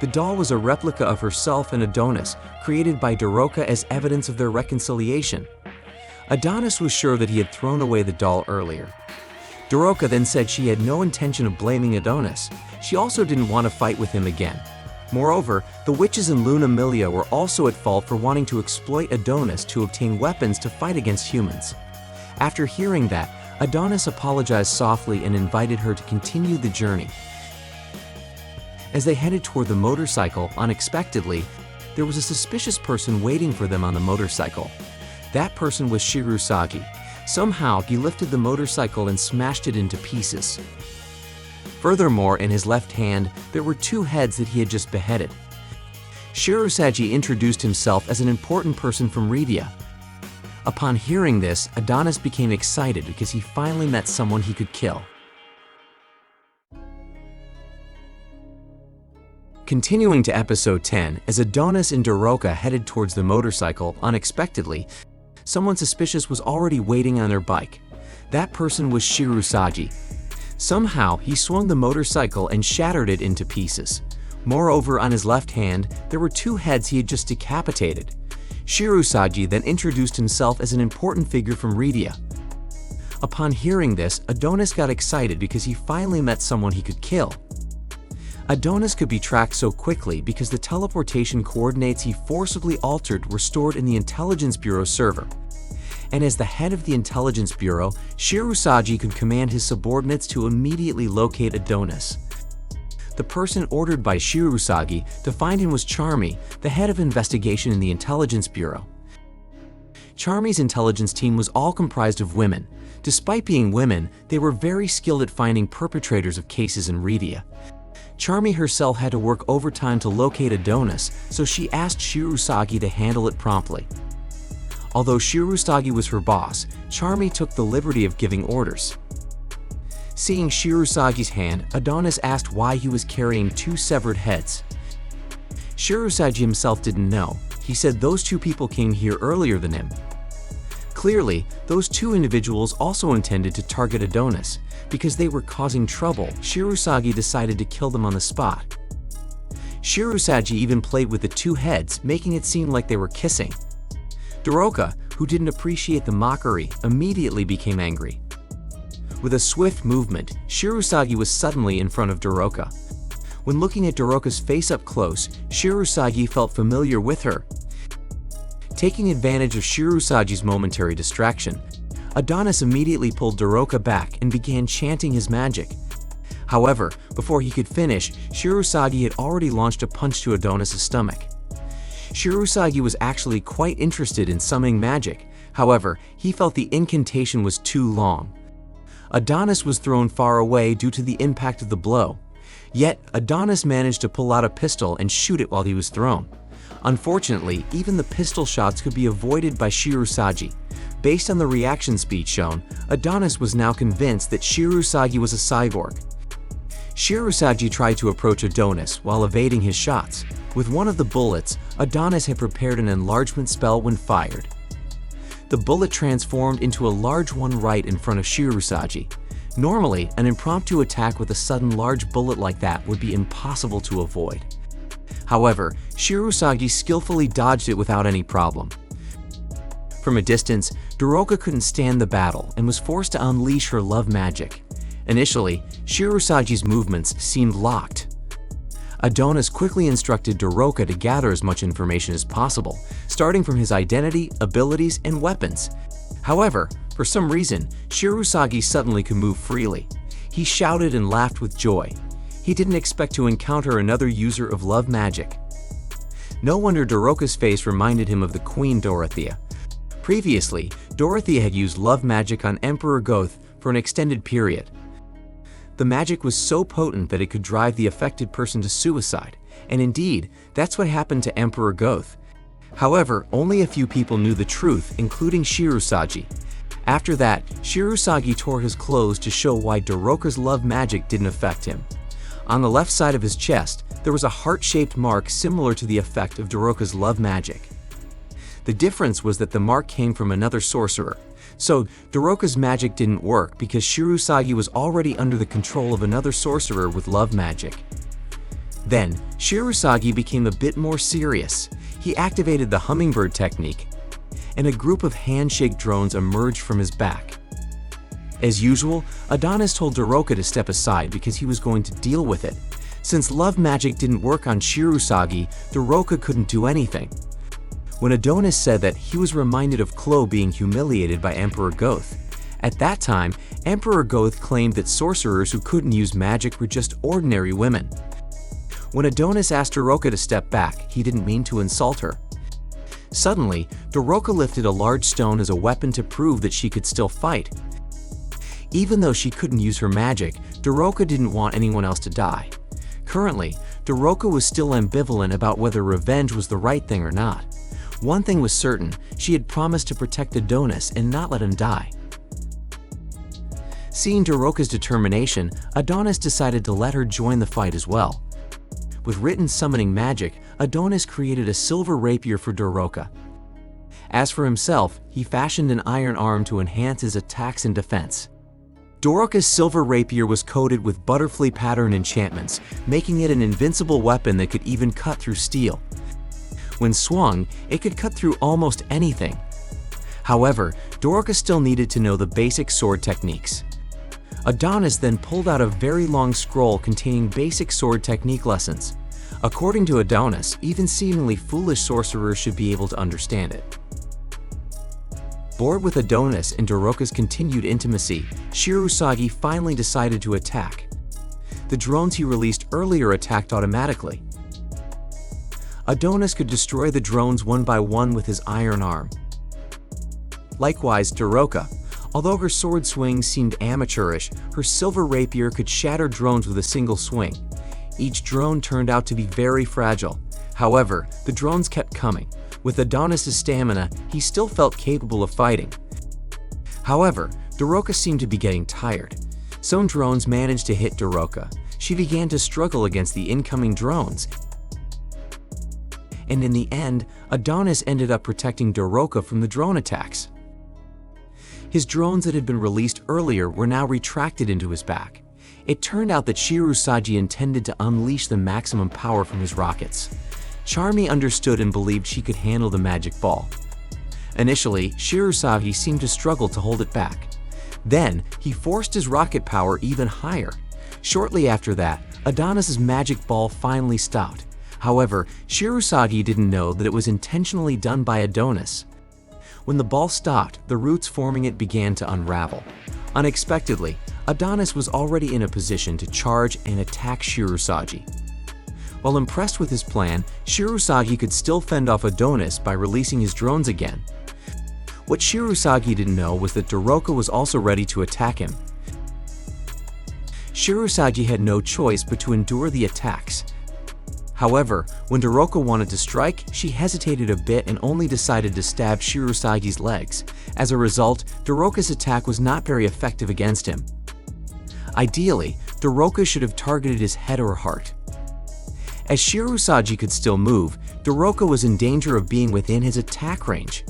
The doll was a replica of herself and Adonis, created by Doroka as evidence of their reconciliation. Adonis was sure that he had thrown away the doll earlier. Doroka then said she had no intention of blaming Adonis. She also didn't want to fight with him again. Moreover, the witches in Lunamilia were also at fault for wanting to exploit Adonis to obtain weapons to fight against humans. After hearing that, Adonis apologized softly and invited her to continue the journey. As they headed toward the motorcycle, unexpectedly, there was a suspicious person waiting for them on the motorcycle. That person was Shirusagi. Somehow, he lifted the motorcycle and smashed it into pieces. Furthermore, in his left hand, there were 2 heads that he had just beheaded. Shirusagi introduced himself as an important person from Rhedia. Upon hearing this, Adonis became excited because he finally met someone he could kill. Continuing to episode 10, as Adonis and Doroka headed towards the motorcycle, unexpectedly, someone suspicious was already waiting on their bike. That person was Shirusagi. Somehow, he swung the motorcycle and shattered it into pieces. Moreover, on his left hand, there were 2 heads he had just decapitated. Shirusagi then introduced himself as an important figure from Rhedia. Upon hearing this, Adonis got excited because he finally met someone he could kill. Adonis could be tracked so quickly because the teleportation coordinates he forcibly altered were stored in the Intelligence Bureau server. And as the head of the Intelligence Bureau, Shirusagi could command his subordinates to immediately locate Adonis. The person ordered by Shirusagi to find him was Charmy, the head of investigation in the Intelligence Bureau. Charmy's intelligence team was all comprised of women. Despite being women, they were very skilled at finding perpetrators of cases in Rhedia. Charmy herself had to work overtime to locate Adonis, so she asked Shirusagi to handle it promptly. Although Shirusagi was her boss, Charmy took the liberty of giving orders. Seeing Shirusagi's hand, Adonis asked why he was carrying 2 severed heads. Shirusagi himself didn't know. He said those 2 people came here earlier than him. Clearly, those 2 individuals also intended to target Adonis. Because they were causing trouble, Shirusagi decided to kill them on the spot. Shirusagi even played with the 2 heads, making it seem like they were kissing. Doroka, who didn't appreciate the mockery, immediately became angry. With a swift movement, Shirusagi was suddenly in front of Doroka. When looking at Doroka's face up close, Shirusagi felt familiar with her. Taking advantage of Shirusagi's momentary distraction, Adonis immediately pulled Doroka back and began chanting his magic. However, before he could finish, Shirosagi had already launched a punch to Adonis' stomach. Shirosagi was actually quite interested in summoning magic. However, he felt the incantation was too long. Adonis was thrown far away due to the impact of the blow. Yet, Adonis managed to pull out a pistol and shoot it while he was thrown. Unfortunately, even the pistol shots could be avoided by Shirosagi. Based on the reaction speed shown, Adonis was now convinced that Shirosagi was a cyborg. Shirosagi tried to approach Adonis while evading his shots. With one of the bullets, Adonis had prepared an enlargement spell when fired. The bullet transformed into a large one right in front of Shirosagi. Normally, an impromptu attack with a sudden large bullet like that would be impossible to avoid. However, Shirosagi skillfully dodged it without any problem. From a distance, Doroka couldn't stand the battle and was forced to unleash her love magic. Initially, Shirosagi's movements seemed locked. Adonis quickly instructed Doroka to gather as much information as possible, starting from his identity, abilities, and weapons. However, for some reason, Shirosagi suddenly could move freely. He shouted and laughed with joy. He didn't expect to encounter another user of love magic. No wonder Doroka's face reminded him of the Queen Dorothea. Previously, Dorothea had used love magic on Emperor Goth for an extended period. The magic was so potent that it could drive the affected person to suicide, and indeed, that's what happened to Emperor Goth. However, only a few people knew the truth, including Shirosagi. After that, Shirosagi tore his clothes to show why Doroka's love magic didn't affect him. On the left side of his chest, there was a heart-shaped mark similar to the effect of Doroka's love magic. The difference was that the mark came from another sorcerer. So, Doroka's magic didn't work because Shirosagi was already under the control of another sorcerer with love magic. Then, Shirosagi became a bit more serious. He activated the hummingbird technique, and a group of handshake drones emerged from his back. As usual, Adonis told Doroka to step aside because he was going to deal with it. Since love magic didn't work on Shirosagi, Doroka couldn't do anything. When Adonis said that, he was reminded of Chloe being humiliated by Emperor Goth. At that time, Emperor Goth claimed that sorcerers who couldn't use magic were just ordinary women. When Adonis asked Doroka to step back, he didn't mean to insult her. Suddenly, Doroka lifted a large stone as a weapon to prove that she could still fight. Even though she couldn't use her magic, Doroka didn't want anyone else to die. Currently, Doroka was still ambivalent about whether revenge was the right thing or not. One thing was certain, she had promised to protect Adonis and not let him die. Seeing Doroka's determination, Adonis decided to let her join the fight as well. With written summoning magic, Adonis created a silver rapier for Doroka. As for himself, he fashioned an iron arm to enhance his attacks and defense. Doroka's silver rapier was coated with butterfly pattern enchantments, making it an invincible weapon that could even cut through steel. When swung, it could cut through almost anything. However, Doroka still needed to know the basic sword techniques. Adonis then pulled out a very long scroll containing basic sword technique lessons. According to Adonis, even seemingly foolish sorcerers should be able to understand it. Bored with Adonis and Doroka's continued intimacy, Shirosagi finally decided to attack. The drones he released earlier attacked automatically. Adonis could destroy the drones one by one with his iron arm. Likewise, Doroka. Although her sword swing seemed amateurish, her silver rapier could shatter drones with a single swing. Each drone turned out to be very fragile. However, the drones kept coming. With Adonis' stamina, he still felt capable of fighting. However, Doroka seemed to be getting tired. Some drones managed to hit Doroka. She began to struggle against the incoming drones. And in the end, Adonis ended up protecting Doroka from the drone attacks. His drones that had been released earlier were now retracted into his back. It turned out that Shirosagi intended to unleash the maximum power from his rockets. Charmy understood and believed she could handle the magic ball. Initially, Shirosagi seemed to struggle to hold it back. Then, he forced his rocket power even higher. Shortly after that, Adonis' magic ball finally stopped. However, Shirosagi didn't know that it was intentionally done by Adonis. When the ball stopped, the roots forming it began to unravel. Unexpectedly, Adonis was already in a position to charge and attack Shirusagi. While impressed with his plan, Shirusagi could still fend off Adonis by releasing his drones again. What Shirusagi didn't know was that Daroka was also ready to attack him. Shirusagi had no choice but to endure the attacks. However, when Daroka wanted to strike, she hesitated a bit and only decided to stab Shirusagi's legs. As a result, Daroka's attack was not very effective against him. Ideally, Daroka should have targeted his head or heart. As Shirusagi could still move, Daroka was in danger of being within his attack range.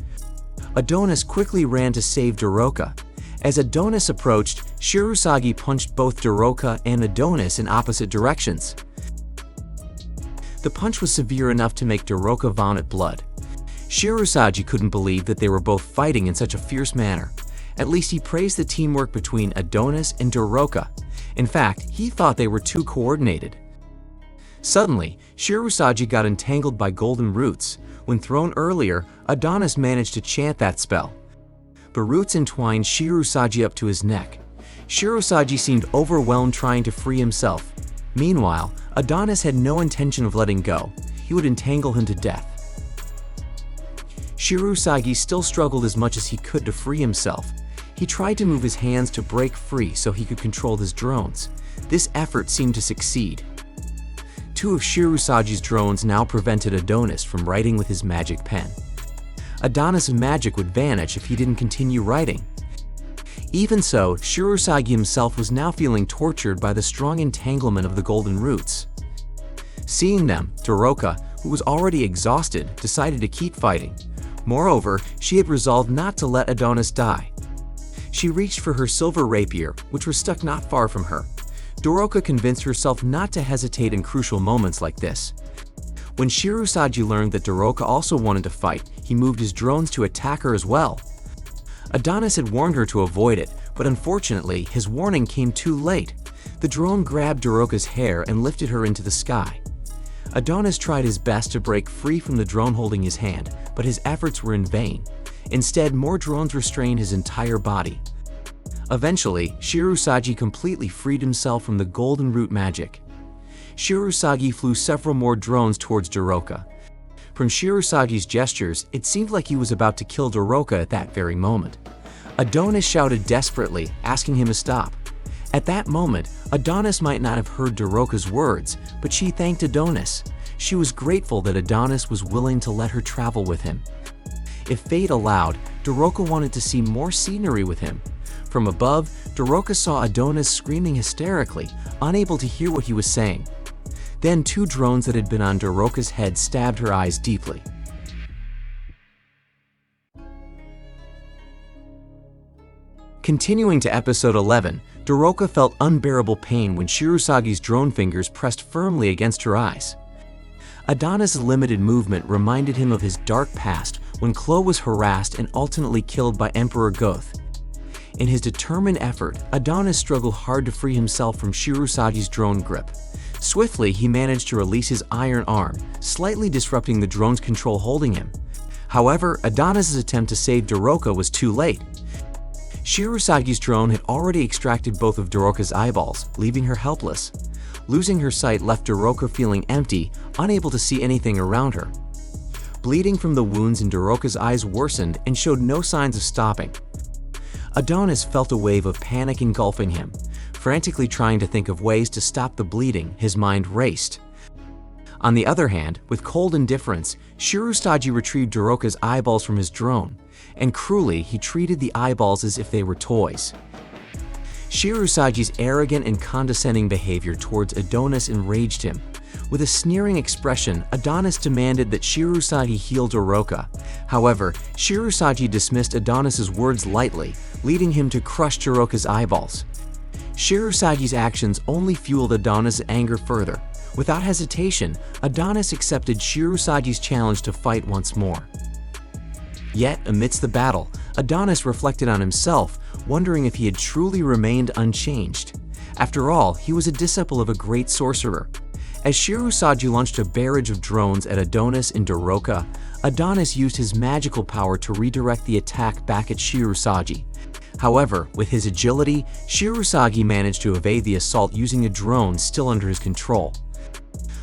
Adonis quickly ran to save Daroka. As Adonis approached, Shirusagi punched both Daroka and Adonis in opposite directions. The punch was severe enough to make Daroka vomit blood. Shirusagi couldn't believe that they were both fighting in such a fierce manner. At least he praised the teamwork between Adonis and Daroka. In fact, he thought they were too coordinated. Suddenly, Shirusagi got entangled by golden roots. When thrown earlier, Adonis managed to chant that spell. The roots entwined Shirusagi up to his neck. Shirusagi seemed overwhelmed trying to free himself. Meanwhile, Adonis had no intention of letting go. He would entangle him to death. Shirusagi still struggled as much as he could to free himself. He tried to move his hands to break free so he could control his drones. This effort seemed to succeed. Two of Shirusagi's drones now prevented Adonis from writing with his magic pen. Adonis' magic would vanish if he didn't continue writing. Even so, Shirusagi himself was now feeling tortured by the strong entanglement of the golden roots. Seeing them, Daroka, who was already exhausted, decided to keep fighting. Moreover, she had resolved not to let Adonis die. She reached for her silver rapier, which was stuck not far from her. Daroka convinced herself not to hesitate in crucial moments like this. When Shirusagi learned that Daroka also wanted to fight, he moved his drones to attack her as well. Adonis had warned her to avoid it, but unfortunately, his warning came too late. The drone grabbed Daroka's hair and lifted her into the sky. Adonis tried his best to break free from the drone holding his hand, but his efforts were in vain. Instead, more drones restrained his entire body. Eventually, Shirusagi completely freed himself from the golden root magic. Shirusagi flew several more drones towards Daroka. From Shirusagi's gestures, it seemed like he was about to kill Daroka at that very moment. Adonis shouted desperately, asking him to stop. At that moment, Adonis might not have heard Daroka's words, but she thanked Adonis. She was grateful that Adonis was willing to let her travel with him. If fate allowed, Daroka wanted to see more scenery with him. From above, Daroka saw Adonis screaming hysterically, unable to hear what he was saying. Then two drones that had been on Daroka's head stabbed her eyes deeply. Continuing to episode 11, Daroka felt unbearable pain when Shirusagi's drone fingers pressed firmly against her eyes. Adonis' limited movement reminded him of his dark past when Klo was harassed and ultimately killed by Emperor Goth. In his determined effort, Adonis struggled hard to free himself from Shirusagi's drone grip. Swiftly, he managed to release his iron arm, slightly disrupting the drone's control holding him. However, Adonis' attempt to save Daroka was too late. Shirusagi's drone had already extracted both of Daroka's eyeballs, leaving her helpless. Losing her sight left Daroka feeling empty, unable to see anything around her. Bleeding from the wounds in Daroka's eyes worsened and showed no signs of stopping. Adonis felt a wave of panic engulfing him. Frantically trying to think of ways to stop the bleeding, his mind raced. On the other hand, with cold indifference, Shirusagi retrieved Daroka's eyeballs from his drone, and cruelly he treated the eyeballs as if they were toys. Shirusagi's arrogant and condescending behavior towards Adonis enraged him. With a sneering expression, Adonis demanded that Shirusagi heal Daroka. However, Shirusagi dismissed Adonis' words lightly, leading him to crush Daroka's eyeballs. Shirusagi's actions only fueled Adonis' anger further. Without hesitation, Adonis accepted Shirusagi's challenge to fight once more. Yet, amidst the battle, Adonis reflected on himself, wondering if he had truly remained unchanged. After all, he was a disciple of a great sorcerer. As Shirusagi launched a barrage of drones at Adonis and Doroka, Adonis used his magical power to redirect the attack back at Shirusagi. However, with his agility, Shirusagi managed to evade the assault using a drone still under his control.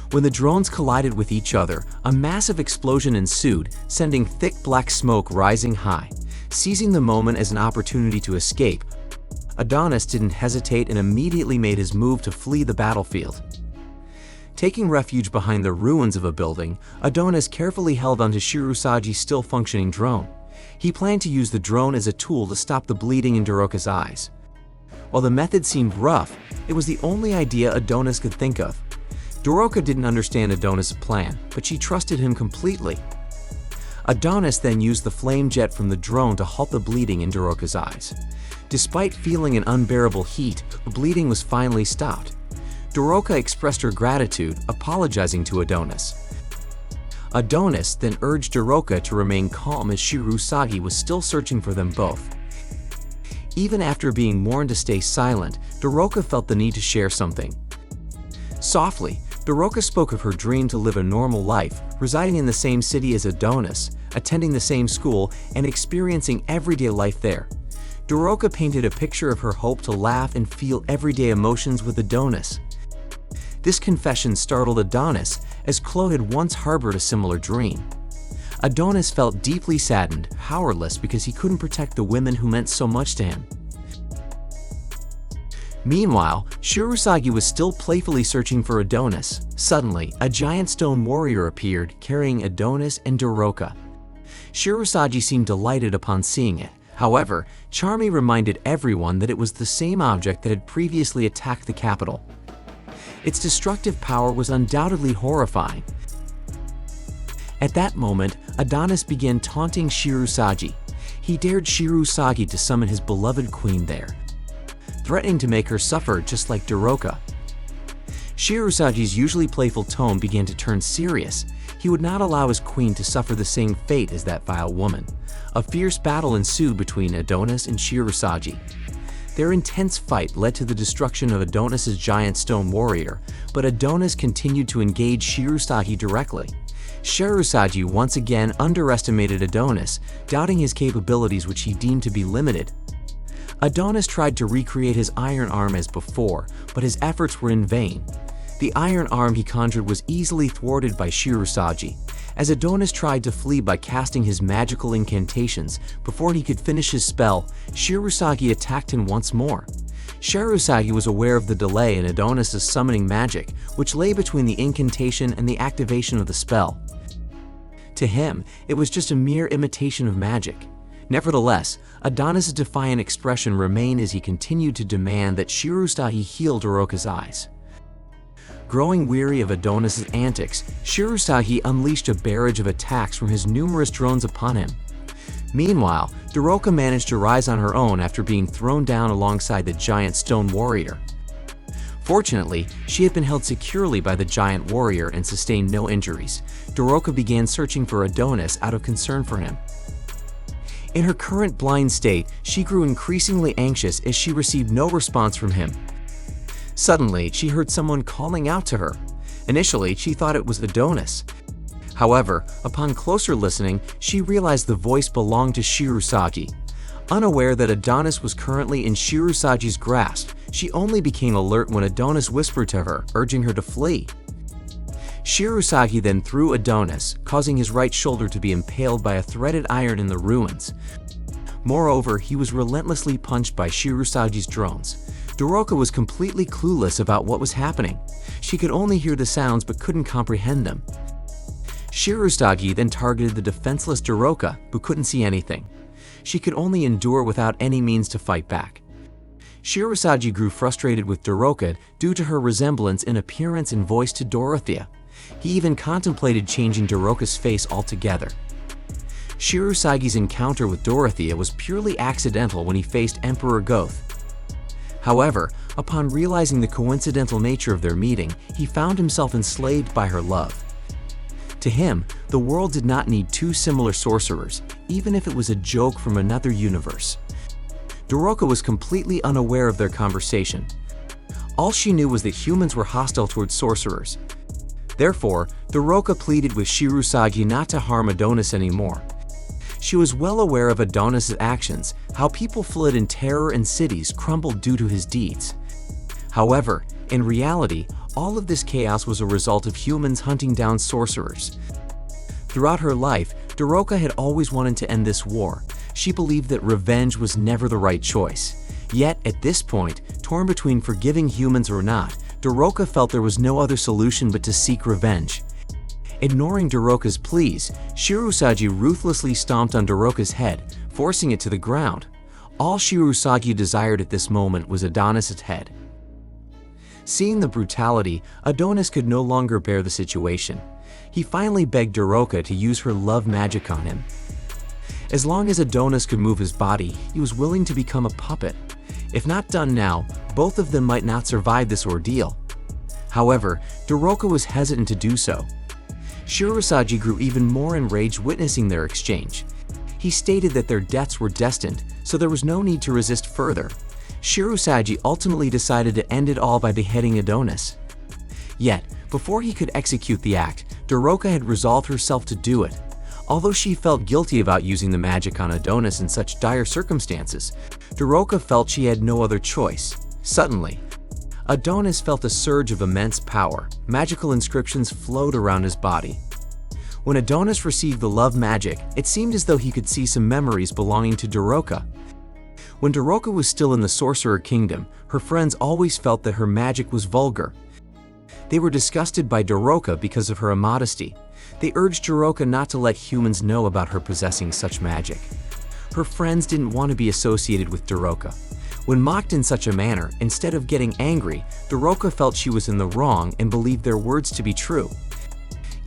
When the drones collided with each other, a massive explosion ensued, sending thick black smoke rising high. Seizing the moment as an opportunity to escape, Adonis didn't hesitate and immediately made his move to flee the battlefield. Taking refuge behind the ruins of a building, Adonis carefully held onto Shirusagi's still functioning drone. He planned to use the drone as a tool to stop the bleeding in Doroka's eyes. While the method seemed rough, it was the only idea Adonis could think of. Doroka didn't understand Adonis' plan, but she trusted him completely. Adonis then used the flame jet from the drone to halt the bleeding in Doroka's eyes. Despite feeling an unbearable heat, the bleeding was finally stopped. Doroka expressed her gratitude, apologizing to Adonis. Adonis then urged Doroka to remain calm as Shirusagi was still searching for them both. Even after being warned to stay silent, Doroka felt the need to share something. Softly, Doroka spoke of her dream to live a normal life, residing in the same city as Adonis, attending the same school, and experiencing everyday life there. Doroka painted a picture of her hope to laugh and feel everyday emotions with Adonis. This confession startled Adonis, as Chloe had once harbored a similar dream. Adonis felt deeply saddened, powerless because he couldn't protect the women who meant so much to him. Meanwhile, Shirusagi was still playfully searching for Adonis. Suddenly, a giant stone warrior appeared, carrying Adonis and Doroka. Shirusagi seemed delighted upon seeing it. However, Charmy reminded everyone that it was the same object that had previously attacked the capital. Its destructive power was undoubtedly horrifying. At that moment, Adonis began taunting Shirusagi. He dared Shirusagi to summon his beloved queen there, threatening to make her suffer just like Doroka. Shirusagi's usually playful tone began to turn serious. He would not allow his queen to suffer the same fate as that vile woman. A fierce battle ensued between Adonis and Shirusagi. Their intense fight led to the destruction of Adonis' giant stone warrior, but Adonis continued to engage Shirusagi directly. Shirusagi once again underestimated Adonis, doubting his capabilities which he deemed to be limited. Adonis tried to recreate his iron arm as before, but his efforts were in vain. The iron arm he conjured was easily thwarted by Shirusagi. As Adonis tried to flee by casting his magical incantations, before he could finish his spell, Shirusagi attacked him once more. Shirusagi was aware of the delay in Adonis' summoning magic, which lay between the incantation and the activation of the spell. To him, it was just a mere imitation of magic. Nevertheless, Adonis' defiant expression remained as he continued to demand that Shirusagi heal Doroka's eyes. Growing weary of Adonis' antics, Shirusagi unleashed a barrage of attacks from his numerous drones upon him. Meanwhile, Doroka managed to rise on her own after being thrown down alongside the giant stone warrior. Fortunately, she had been held securely by the giant warrior and sustained no injuries. Doroka began searching for Adonis out of concern for him. In her current blind state, she grew increasingly anxious as she received no response from him. Suddenly, she heard someone calling out to her. Initially, she thought it was Adonis. However, upon closer listening, she realized the voice belonged to Shirusagi. Unaware that Adonis was currently in Shirusagi's grasp, she only became alert when Adonis whispered to her, urging her to flee. Shirusagi then threw Adonis, causing his right shoulder to be impaled by a threaded iron in the ruins. Moreover, he was relentlessly punched by Shirusagi's drones. Doroka was completely clueless about what was happening. She could only hear the sounds but couldn't comprehend them. Shirusagi then targeted the defenseless Doroka, who couldn't see anything. She could only endure without any means to fight back. Shirusagi grew frustrated with Doroka due to her resemblance in appearance and voice to Dorothea. He even contemplated changing Doroka's face altogether. Shirusagi's encounter with Dorothea was purely accidental when he faced Emperor Goth. However, upon realizing the coincidental nature of their meeting, he found himself enslaved by her love. To him, the world did not need two similar sorcerers, even if it was a joke from another universe. Doroka was completely unaware of their conversation. All she knew was that humans were hostile towards sorcerers. Therefore, Doroka pleaded with Shirusagi not to harm Adonis anymore. She was well aware of Adonis' actions, how people fled in terror and cities crumbled due to his deeds. However, in reality, all of this chaos was a result of humans hunting down sorcerers. Throughout her life, Doroka had always wanted to end this war. She believed that revenge was never the right choice. Yet, at this point, torn between forgiving humans or not, Doroka felt there was no other solution but to seek revenge. Ignoring Doroka's pleas, Shirusagi ruthlessly stomped on Doroka's head, forcing it to the ground. All Shirusagi desired at this moment was Adonis' head. Seeing the brutality, Adonis could no longer bear the situation. He finally begged Doroka to use her love magic on him. As long as Adonis could move his body, he was willing to become a puppet. If not done now, both of them might not survive this ordeal. However, Doroka was hesitant to do so. Shirusagi grew even more enraged witnessing their exchange. He stated that their deaths were destined, so there was no need to resist further. Shirusagi ultimately decided to end it all by beheading Adonis. Yet, before he could execute the act, Doroka had resolved herself to do it. Although she felt guilty about using the magic on Adonis in such dire circumstances, Doroka felt she had no other choice. Suddenly, Adonis felt a surge of immense power. Magical inscriptions flowed around his body. When Adonis received the love magic, it seemed as though he could see some memories belonging to Doroka. When Doroka was still in the Sorcerer Kingdom, her friends always felt that her magic was vulgar. They were disgusted by Doroka because of her immodesty. They urged Doroka not to let humans know about her possessing such magic. Her friends didn't want to be associated with Doroka. When mocked in such a manner, instead of getting angry, Doroka felt she was in the wrong and believed their words to be true.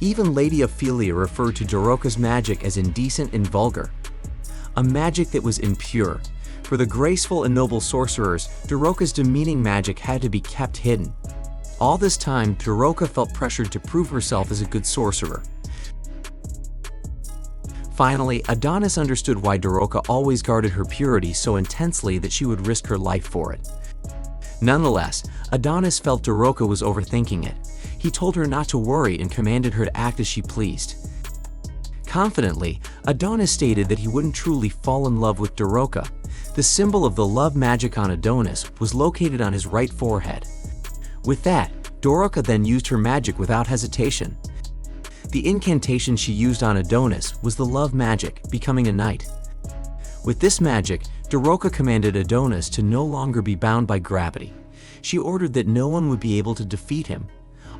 Even Lady Ophelia referred to Doroka's magic as indecent and vulgar. A magic that was impure. For the graceful and noble sorcerers, Doroka's demeaning magic had to be kept hidden. All this time, Doroka felt pressured to prove herself as a good sorcerer. Finally, Adonis understood why Doroka always guarded her purity so intensely that she would risk her life for it. Nonetheless, Adonis felt Doroka was overthinking it. He told her not to worry and commanded her to act as she pleased. Confidently, Adonis stated that he wouldn't truly fall in love with Doroka. The symbol of the love magic on Adonis was located on his right forehead. With that, Doroka then used her magic without hesitation. The incantation she used on Adonis was the love magic, becoming a knight. With this magic, Doroka commanded Adonis to no longer be bound by gravity. She ordered that no one would be able to defeat him.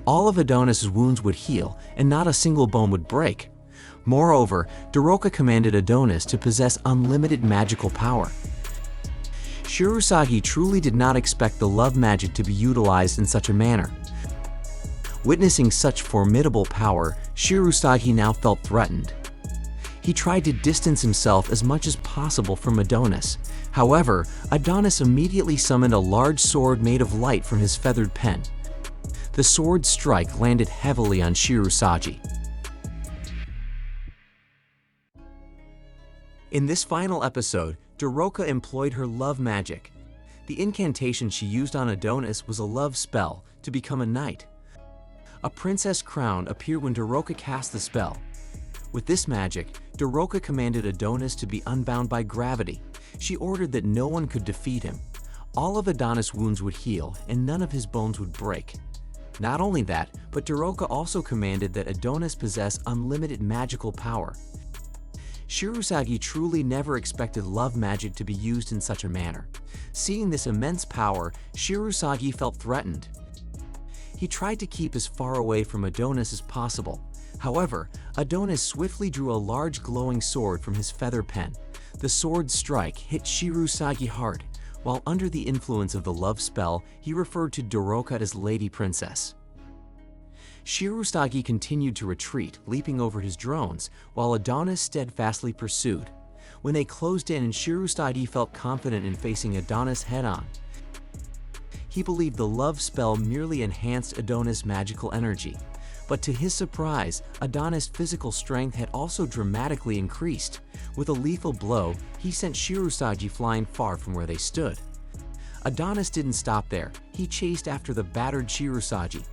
All of Adonis' wounds would heal, and not a single bone would break. Moreover, Doroka commanded Adonis to possess unlimited magical power. Shirusagi truly did not expect the love magic to be utilized in such a manner. Witnessing such formidable power, Shirusagi now felt threatened. He tried to distance himself as much as possible from Adonis. However, Adonis immediately summoned a large sword made of light from his feathered pen. The sword's strike landed heavily on Shirusagi. In this final episode, Doroka employed her love magic. The incantation she used on Adonis was a love spell to become a knight. A princess crown appeared when Doroka cast the spell. With this magic, Doroka commanded Adonis to be unbound by gravity. She ordered that no one could defeat him. All of Adonis' wounds would heal, and none of his bones would break. Not only that, but Doroka also commanded that Adonis possess unlimited magical power. Shirusagi truly never expected love magic to be used in such a manner. Seeing this immense power, Shirusagi felt threatened. He tried to keep as far away from Adonis as possible. However, Adonis swiftly drew a large glowing sword from his feather pen. The sword's strike hit Shirusagi hard. While under the influence of the love spell, he referred to Doroka as Lady Princess. Shirusagi continued to retreat, leaping over his drones, while Adonis steadfastly pursued. When they closed in, Shirusagi felt confident in facing Adonis head-on. He believed the love spell merely enhanced Adonis' magical energy. But to his surprise, Adonis' physical strength had also dramatically increased. With a lethal blow, he sent Shirusagi flying far from where they stood. Adonis didn't stop there. He chased after the battered Shirusagi.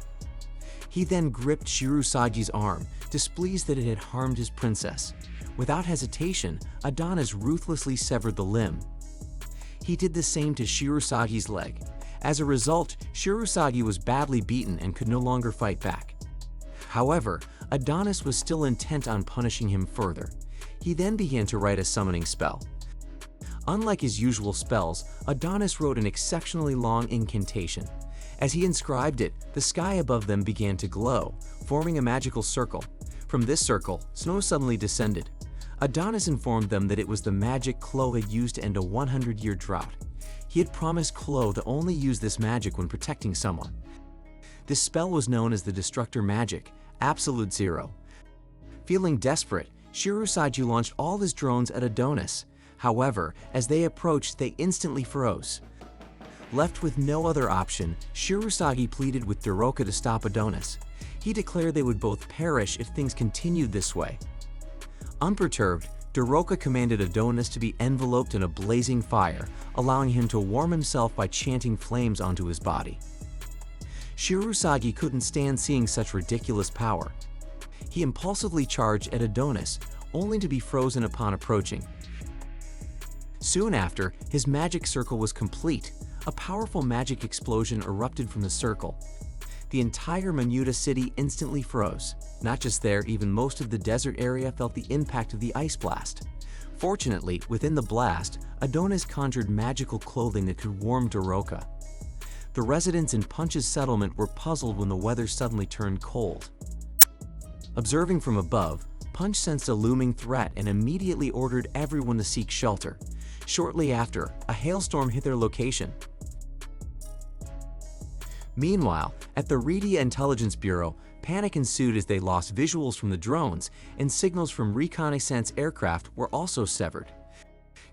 He then gripped Shirusagi's arm, displeased that it had harmed his princess. Without hesitation, Adonis ruthlessly severed the limb. He did the same to Shirusagi's leg. As a result, Shirusagi was badly beaten and could no longer fight back. However, Adonis was still intent on punishing him further. He then began to write a summoning spell. Unlike his usual spells, Adonis wrote an exceptionally long incantation. As he inscribed it, the sky above them began to glow, forming a magical circle. From this circle, snow suddenly descended. Adonis informed them that it was the magic Klo had used to end a 100-year drought. He had promised Klo to only use this magic when protecting someone. This spell was known as the Destructor Magic, Absolute Zero. Feeling desperate, Shirusagi launched all his drones at Adonis. However, as they approached, they instantly froze. Left with no other option, Shirusagi pleaded with Doroka to stop Adonis. He declared they would both perish if things continued this way. Unperturbed, Doroka commanded Adonis to be enveloped in a blazing fire, allowing him to warm himself by chanting flames onto his body. Shirusagi couldn't stand seeing such ridiculous power. He impulsively charged at Adonis, only to be frozen upon approaching. Soon after, his magic circle was complete. A powerful magic explosion erupted from the circle. The entire Manuta city instantly froze. Not just there, even most of the desert area felt the impact of the ice blast. Fortunately, within the blast, Adonis conjured magical clothing that could warm Doroka. The residents in Punch's settlement were puzzled when the weather suddenly turned cold. Observing from above, Punch sensed a looming threat and immediately ordered everyone to seek shelter. Shortly after, a hailstorm hit their location. Meanwhile, at the Redia Intelligence Bureau, panic ensued as they lost visuals from the drones, and signals from reconnaissance aircraft were also severed.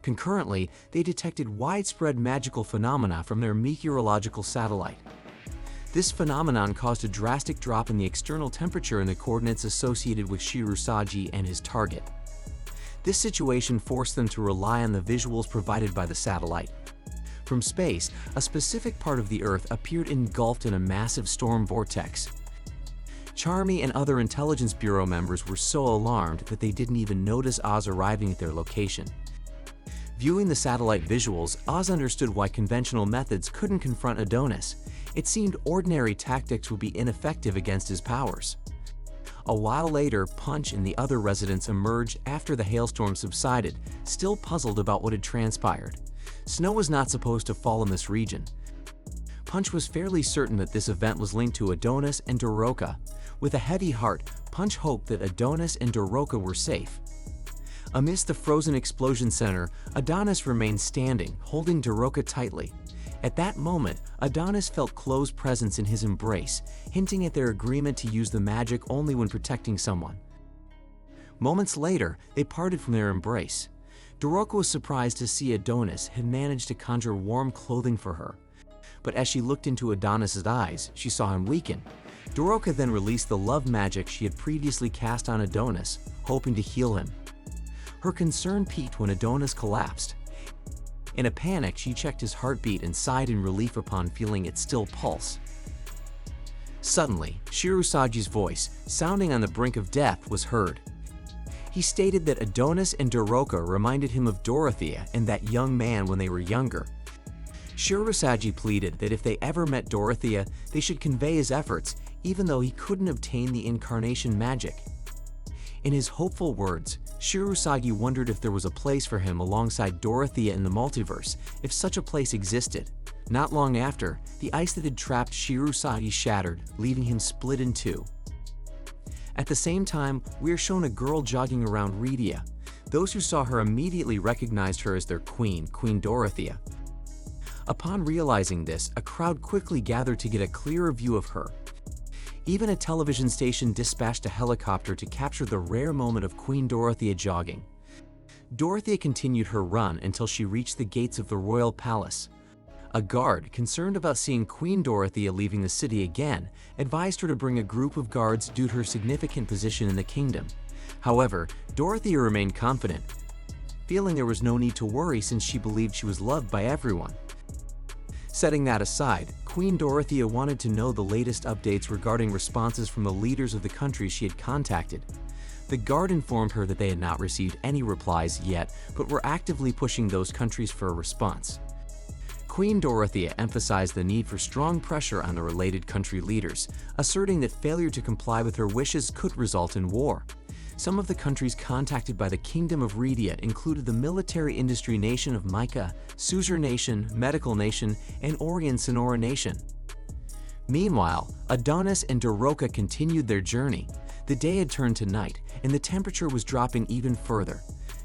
Concurrently, they detected widespread magical phenomena from their meteorological satellite. This phenomenon caused a drastic drop in the external temperature in the coordinates associated with Shirusagi and his target. This situation forced them to rely on the visuals provided by the satellite. From space, a specific part of the Earth appeared engulfed in a massive storm vortex. Charmy and other Intelligence Bureau members were so alarmed that they didn't even notice Oz arriving at their location. Viewing the satellite visuals, Oz understood why conventional methods couldn't confront Adonis. It seemed ordinary tactics would be ineffective against his powers. A while later, Punch and the other residents emerged after the hailstorm subsided, still puzzled about what had transpired. Snow was not supposed to fall in this region. Punch was fairly certain that this event was linked to Adonis and Doroka. With a heavy heart, Punch hoped that Adonis and Doroka were safe. Amidst the frozen explosion center, Adonis remained standing, holding Doroka tightly. At that moment, Adonis felt Klo's presence in his embrace, hinting at their agreement to use the magic only when protecting someone. Moments later, they parted from their embrace. Doroka was surprised to see Adonis had managed to conjure warm clothing for her. But as she looked into Adonis's eyes, she saw him weaken. Doroka then released the love magic she had previously cast on Adonis, hoping to heal him. Her concern peaked when Adonis collapsed. In a panic, she checked his heartbeat and sighed in relief upon feeling its still pulse. Suddenly, Shirusagi's voice, sounding on the brink of death, was heard. He stated that Adonis and Doroka reminded him of Dorothea and that young man when they were younger. Shirusagi pleaded that if they ever met Dorothea, they should convey his efforts, even though he couldn't obtain the incarnation magic. In his hopeful words, Shirusagi wondered if there was a place for him alongside Dorothea in the multiverse, if such a place existed. Not long after, the ice that had trapped Shirusagi shattered, leaving him split in two. At the same time, we are shown a girl jogging around Redia. Those who saw her immediately recognized her as their queen, Queen Dorothea. Upon realizing this, a crowd quickly gathered to get a clearer view of her. Even a television station dispatched a helicopter to capture the rare moment of Queen Dorothea jogging. Dorothea continued her run until she reached the gates of the royal palace. A guard, concerned about seeing Queen Dorothea leaving the city again, advised her to bring a group of guards due to her significant position in the kingdom. However, Dorothea remained confident, feeling there was no need to worry since she believed she was loved by everyone. Setting that aside, Queen Dorothea wanted to know the latest updates regarding responses from the leaders of the countries she had contacted. The guard informed her that they had not received any replies yet, but were actively pushing those countries for a response. Queen Dorothea emphasized the need for strong pressure on the related country leaders, asserting that failure to comply with her wishes could result in war. Some of the countries contacted by the Kingdom of Rhedia included the military industry nation of Micah, Suzerain nation, medical nation, and Orion Sonora nation. Meanwhile, Adonis and Doroka continued their journey. The day had turned to night, and the temperature was dropping even further.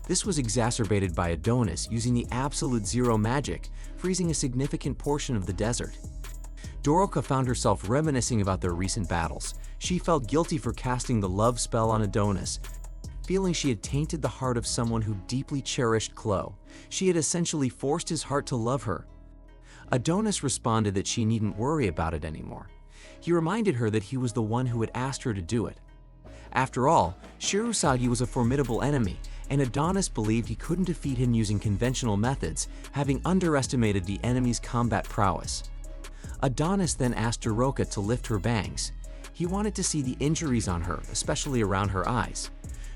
This was exacerbated by Adonis using the absolute zero magic, freezing a significant portion of the desert. Doroka found herself reminiscing about their recent battles. She felt guilty for casting the love spell on Adonis, feeling she had tainted the heart of someone who deeply cherished Chloe. She had essentially forced his heart to love her. Adonis responded that she needn't worry about it anymore. He reminded her that he was the one who had asked her to do it. After all, Shirusagi was a formidable enemy, and Adonis believed he couldn't defeat him using conventional methods, having underestimated the enemy's combat prowess. Adonis then asked Doroka to lift her bangs. He wanted to see the injuries on her, especially around her eyes.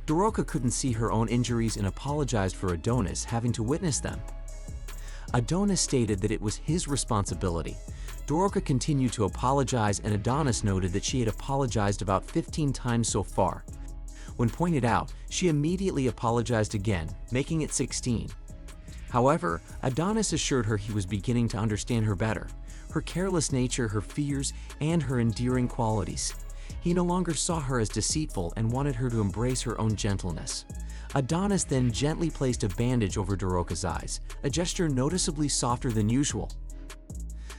Doroka couldn't see her own injuries and apologized for Adonis having to witness them. Adonis stated that it was his responsibility. Doroka continued to apologize, and Adonis noted that she had apologized about 15 times so far. When pointed out, she immediately apologized again, making it 16. However, Adonis assured her he was beginning to understand her better, her careless nature, her fears, and her endearing qualities. He no longer saw her as deceitful and wanted her to embrace her own gentleness. Adonis then gently placed a bandage over Doroka's eyes, a gesture noticeably softer than usual.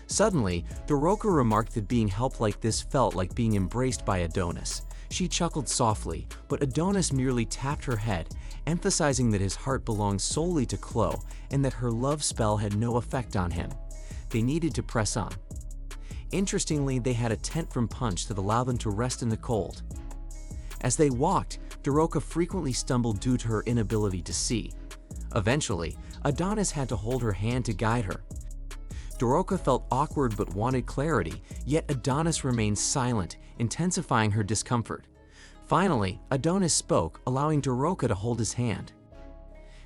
Suddenly, Doroka remarked that being helped like this felt like being embraced by Adonis. She chuckled softly, but Adonis merely tapped her head, emphasizing that his heart belonged solely to Chloe and that her love spell had no effect on him. They needed to press on. Interestingly, they had a tent from Punch that allowed them to rest in the cold. As they walked, Doroka frequently stumbled due to her inability to see. Eventually, Adonis had to hold her hand to guide her. Doroka felt awkward but wanted clarity, yet Adonis remained silent, intensifying her discomfort. Finally, Adonis spoke, allowing Doroka to hold his hand.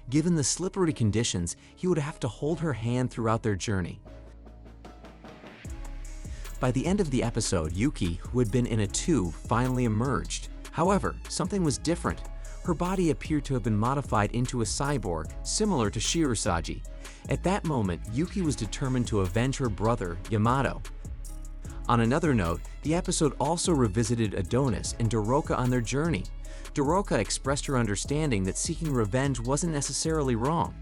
Given the slippery conditions, he would have to hold her hand throughout their journey. By the end of the episode, Yuki, who had been in a tube, finally emerged. However, something was different. Her body appeared to have been modified into a cyborg, similar to Shirusagi. At that moment, Yuki was determined to avenge her brother, Yamato. On another note, the episode also revisited Adonis and Doroka on their journey. Doroka expressed her understanding that seeking revenge wasn't necessarily wrong.